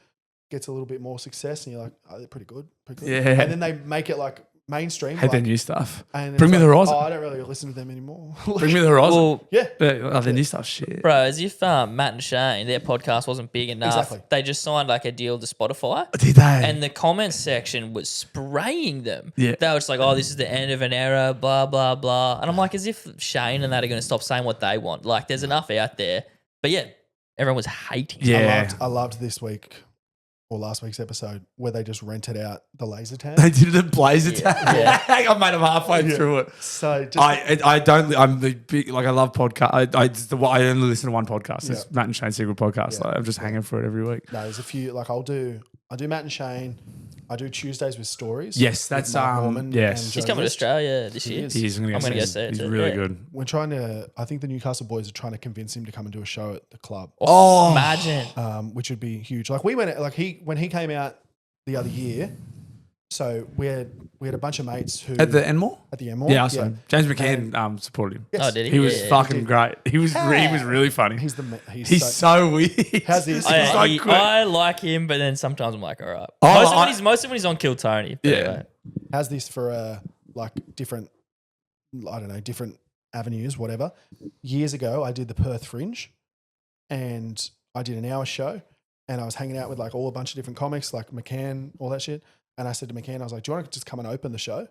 gets a little bit more success, and you're like, oh, they're pretty good. Yeah. And then they make it like mainstream. Hate like, their new stuff. and Bring it's Me the like, Horizon. Oh, I don't really listen to them anymore. Bring Me the Horizon. Well, yeah. Their new stuff, shit. bro, as if Matt and Shane, their podcast wasn't big enough. Exactly. They just signed like a deal to Spotify. Did they? And the comments section was spraying them. Yeah. They were just like, oh, this is the end of an era, blah, blah, blah. And I'm like, as if Shane and that are going to stop saying what they want. Like, there's enough out there. But yeah, everyone was hating. Yeah. I loved this week or last week's episode where they just rented out the laser tag. They did it at Blazer Tag. Yeah. I made them halfway through it. So just, I don't. I'm the big like I love podcast. I only listen to one podcast. It's Yeah. Matt and Shane's Secret Podcast. Yeah. Like, I'm just hanging for it every week. no, there's a few like I do Matt and Shane. I do Tuesdays with stories. Yes, with that's, Mark Norman yes. and He's Joe coming to List. Australia this He year. is. He's gonna I'm gonna go see see it He's too. really Yeah. good. We're trying to. I think the Newcastle boys are trying to convince him to come and do a show at the club, Oh, imagine. which would be huge. Like we went like when he came out the other year. So we had a bunch of mates who At the Enmore? at the Enmore. Yeah, I saw him. James McCann supported him. Yes. Oh, did he? He was Yeah. fucking great. He was really funny. He's He's so weird. How's this? He's so I, good. I like him, but then sometimes I'm like, all right. Oh, Most of when he's on Kill Tony. But Yeah. anyway. How's this for like different, I don't know, different avenues, whatever. Years ago, I did the Perth Fringe and I did an hour show and I was hanging out with like all a bunch of different comics, like McCann, all that shit. And I said to McCann, I was like, do you want to just come and open the show? And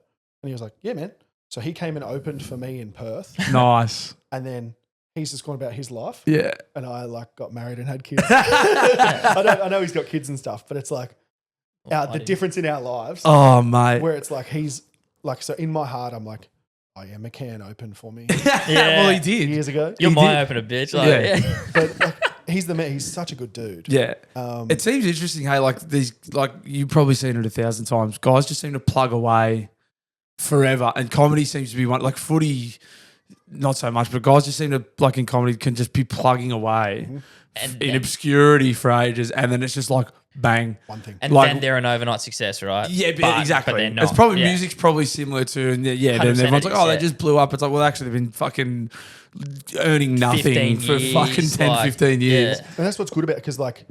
he was like, yeah, man. So he came and opened for me in Perth Nice. and then he's just gone about his life. Yeah. And I like got married and had kids. I know he's got kids and stuff, but it's like the difference in our lives Oh, mate. where it's like he's like, so in my heart, I'm like, oh yeah, McCann opened for me Well, he did. years ago. You're He my did. opener, bitch. Like, Yeah. yeah. But like, he's the man. He's such a good dude. Yeah. It Seems interesting, hey, like these, like you've probably seen it 1,000 times. Guys just seem to plug away forever. And comedy seems to be one, like footy, not so much, but guys just seem to, like in comedy, can just be plugging away And in then- obscurity for ages. And then it's just like, bang. one thing. And Like- then they're an overnight success, right? Yeah, but exactly. But they're not. It's probably Yeah. music's probably similar to, and then 100% everyone's like, it is, oh, they yeah. just blew up. It's like, well, actually, they've been fucking earning nothing 15 for years, fucking 10, like, 15 years. yeah. And that's what's good about it because like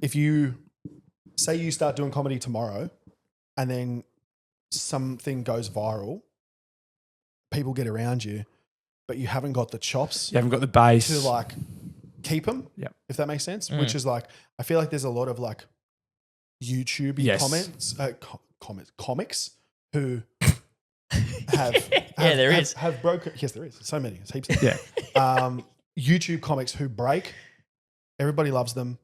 if you say you start doing comedy tomorrow and then something goes viral, people get around you, but you haven't got the chops You haven't got the base. to like keep them. Yep. If that makes sense. Which is like I feel like there's a lot of like YouTube Yes. comics who have there is. have broken. Yes, there is so many. It's heaps. Yeah. YouTube comics who break. Everybody loves them,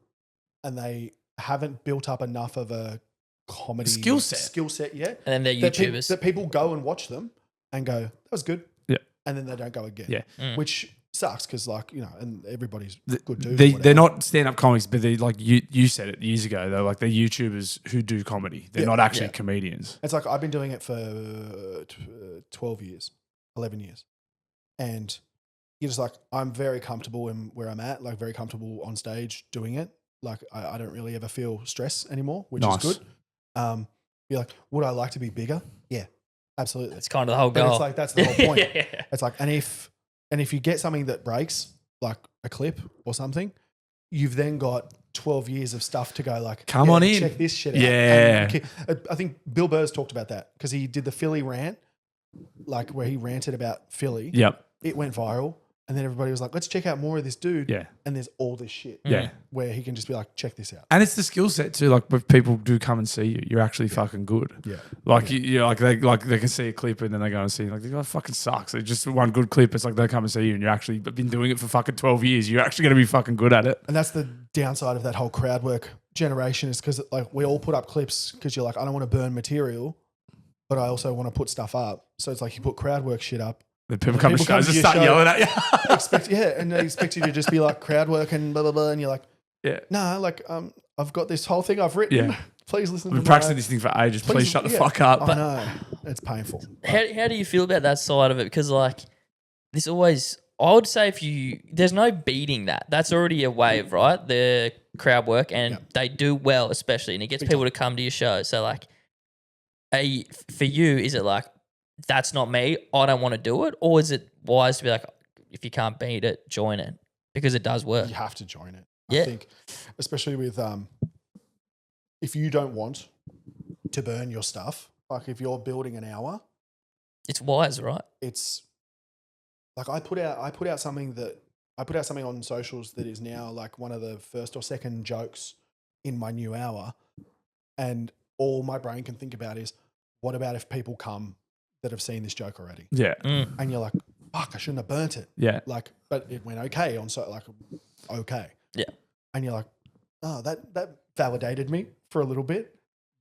and they haven't built up enough of a comedy Skill set. yet. And then they're That peop- YouTubers. that people go and watch them and go, "That was good," Yeah. and then they don't go again. Yeah. Which sucks because, like, you know, and everybody's good dudes. They're not stand-up comics, but they're like, you said it years ago, they're like, they're YouTubers who do comedy. They're Yeah. not actually Yeah. comedians. It's like I've been doing it for 12 years, 11 years. And you're just like, I'm very comfortable in where I'm at, like very comfortable on stage doing it. Like I don't really ever feel stress anymore, which Nice. is good. You're like, would I like to be bigger? Yeah, absolutely. That's kind of the whole But goal. it's like, that's the whole point. Yeah. It's like, and if you get something that breaks, like a clip or something, you've then got 12 years of stuff to go like, Come on in. check this shit out. Yeah. And I think Bill Burr's talked about that because he did the Philly rant, like where he ranted about Philly. Yep. It went viral. And then everybody was like, let's check out more of this dude. Yeah. And there's all this shit Yeah. where he can just be like, check this out. And it's the skill set too. Like, if people do come and see you, you're actually fucking good. Yeah. Like, you like they can see a clip and then they go and see you. Like, the guy fucking sucks. It's just one good clip. It's like they come and see you and you're actually been doing it for fucking 12 years. You're actually going to be fucking good at it. And that's the downside of that whole crowd work generation is because like we all put up clips because you're like, I don't want to burn material, but I also want to put stuff up. So it's like you put crowd work shit up The people come to People come shows to and your start show. yelling at you. And they expect you to just be like crowd work and blah blah blah, and you're like, Yeah. nah, like I've got this whole thing I've written. Yeah. Please listen. We've to been practicing my, this thing for ages. Please shut the yeah. fuck up. I know it's painful. How do you feel about that side of it? Because like this always, I would say there's no beating that. That's already a wave, right? The crowd work, and they do well, especially, and it gets people to come to your show. So like, for you, is it like that's not me? I don't want to do it, or is it wise to be like, if you can't beat it, join it because it does work? You have to join it. Yeah. I think, especially with if you don't want to burn your stuff, like if you're building an hour, It's wise, right? it's like I put out something on socials that is now like one of the first or second jokes in my new hour, and all my brain can think about is, what about if people come that have seen this joke already? Yeah. And you're like, fuck, I shouldn't have burnt it. Yeah. Like, but it went okay okay. Yeah. And you're like, oh, that validated me for a little bit,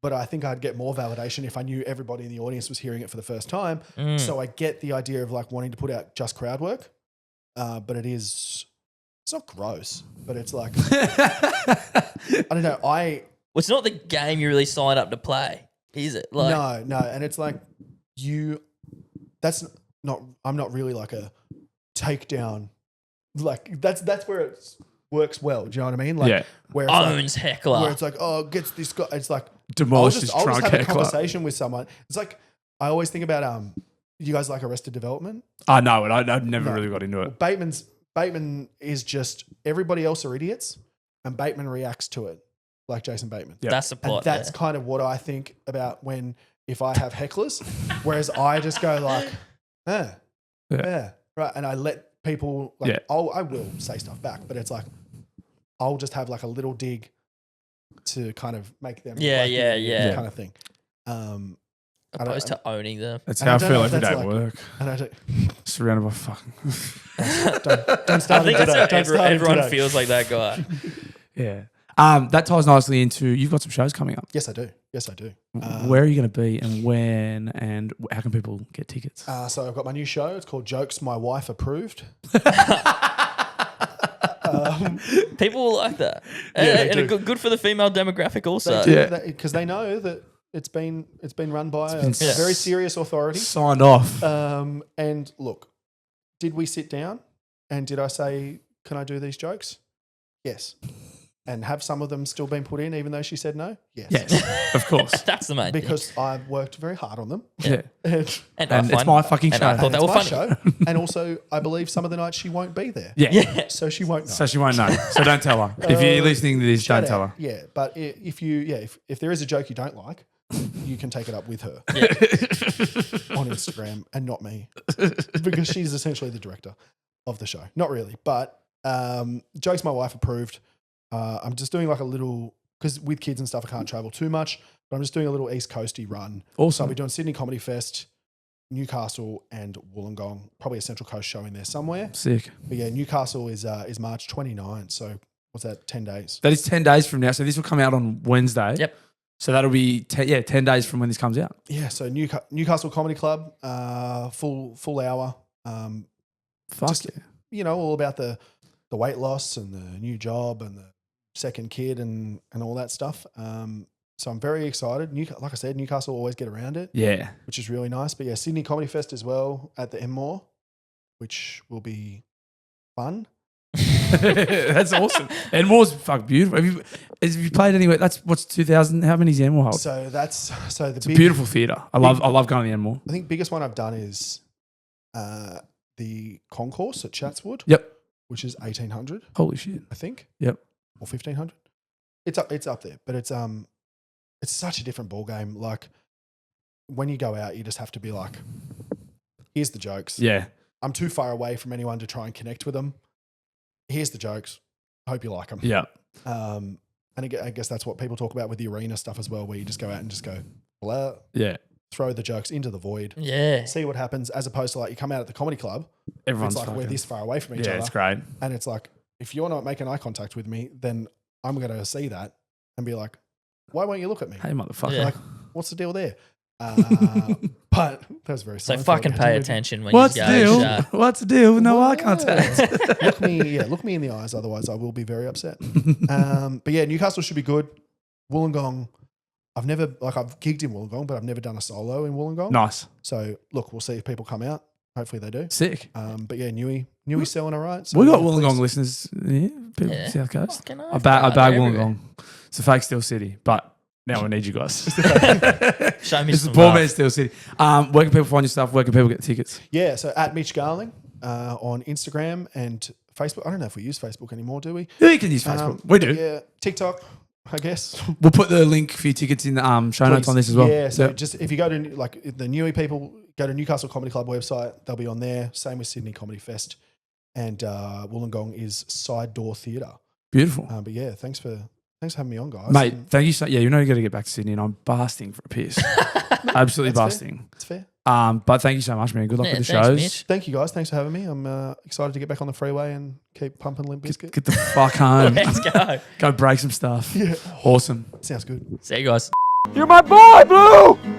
but I think I'd get more validation if I knew everybody in the audience was hearing it for the first time. So I get the idea of like wanting to put out just crowd work, but it's not gross, but it's like, I don't know. Well, it's not the game you really signed up to play, is it? Like, No. And it's like I'm not really like a takedown. Like that's where it works well. Do you know what I mean? Like where it's owns heckler. where it's like, oh, gets this guy. It's like Demolishes I'll just drunk have a heckler. conversation with someone. It's like I always think about you guys like Arrested Development? I know it. I've never really got into it. Bateman is just everybody else are idiots, and Bateman reacts to it like Jason Bateman. Yeah. That's the plot. And that's kind of what I think about if I have hecklers, whereas I just go like, yeah, right, and I let people like I will say stuff back, but it's like I'll just have like a little dig to kind of make them kind of thing. Opposed to owning them. That's how I feel every day at like, work. And I don't, Surrounded by fucking. don't start I think him that's today. how everyone feels like that guy. Yeah. That ties nicely into you've got some shows coming up. Yes, I do. Where are you going to be and when and how can people get tickets? So I've got my new show. It's called Jokes My Wife Approved. People will like that. they and do. good for the female demographic also. Because they know that it's been run by a very serious authority. Signed off. And look, did we sit down and did I say, can I do these jokes? Yes. And have some of them still been put in even though she said no? Yes, of course. That's the main thing. Because I worked very hard on them. Yeah. And And it's my fucking show. I thought they were my funny. show. And also, I believe some of the nights she won't be there. Yeah. So she won't know. So she won't know. So don't tell her. If you're listening to this, don't tell her. Yeah, but if there is a joke you don't like, you can take it up with her on Instagram and not me, because she's essentially the director of the show. Not really, but Jokes My Wife Approved. I'm just doing like a little, because with kids and stuff I can't travel too much, but I'm just doing a little East Coasty run. Awesome. So I'll be doing Sydney Comedy Fest, Newcastle and Wollongong, probably a Central Coast show in there somewhere. Sick. But yeah, Newcastle is March 29th. So what's that, 10 days? That is 10 days from now. So this will come out on Wednesday. Yep. So that'll be 10 days from when this comes out. Yeah, so Newcastle Comedy Club, full hour. Fuck Just, yeah. All about the weight loss and the new job and the second kid and all that stuff. So I'm very excited. Like I said, Newcastle always get around it, Yeah. which is really nice. But yeah, Sydney Comedy Fest as well at the Enmore, which will be fun. That's awesome. Enmore's fuck beautiful. Have you played anywhere? That's what's 2,000. How many's the Enmore hold? So It's a beautiful theatre. I love going to the Enmore. I think biggest one I've done is the concourse at Chatswood. Yep. Which is 1,800, Holy shit. I think. Yep. Or 1,500. It's up there, but it's such a different ball game. Like when you go out, you just have to be like, here's the jokes. Yeah. I'm too far away from anyone to try and connect with them. Here's the jokes. I hope you like them. Yeah. And I guess that's what people talk about with the arena stuff as well, where you just go out and just go, blah, Yeah. throw the jokes into the void. Yeah. See what happens, as opposed to like you come out at the comedy club. Everyone's it's like we're fucking- this far away from each other. Yeah, it's great. And it's like, if you're not making eye contact with me, then I'm going to see that and be like, why won't you look at me? Hey, motherfucker. Yeah. Like, what's the deal there? But that was very So Seinfeld. fucking pay Dude. attention when What's you the go. deal? Shut. What's the deal? No eye contact. Look me in the eyes, otherwise I will be very upset. But yeah, Newcastle should be good. Wollongong, I've gigged in Wollongong, but I've never done a solo in Wollongong. Nice. So look, we'll see if people come out. Hopefully they do. Sick. But yeah, Newey's selling all right. So We got yeah, Wollongong please. listeners, people Yeah. South Coast. Fucking I oath, bag they're everywhere. Wollongong. It's a fake Steel City, but now we need you guys. Show me It's the some poor love. man's Steel City. Where can people find your stuff? Where can people get tickets? Yeah, so at Mitch Garling on Instagram and Facebook. I don't know if we use Facebook anymore, do we? Yeah, you can use Facebook. We do. Yeah, TikTok, I guess. We'll put the link for your tickets in the show notes on this as well. Yeah, so Yep. just if you go to like the Newey people, go to Newcastle Comedy Club website. They'll be on there. Same with Sydney Comedy Fest, and Wollongong is Side Door Theatre. Beautiful. But yeah, thanks for having me on, guys. Mate, And thank you so. Yeah, you know you got to get back to Sydney, and I'm basting for a piss. Absolutely That's busting. it's fair. But thank you so much, man. Good luck Yeah, with the thanks, shows. Mitch. Thank you, guys. Thanks for having me. I'm excited to get back on the freeway and keep pumping Limp Bizkit. Get the fuck home. Let's go. Go break some stuff. Yeah, Awesome. sounds good. See you guys. You're my boy, Blue!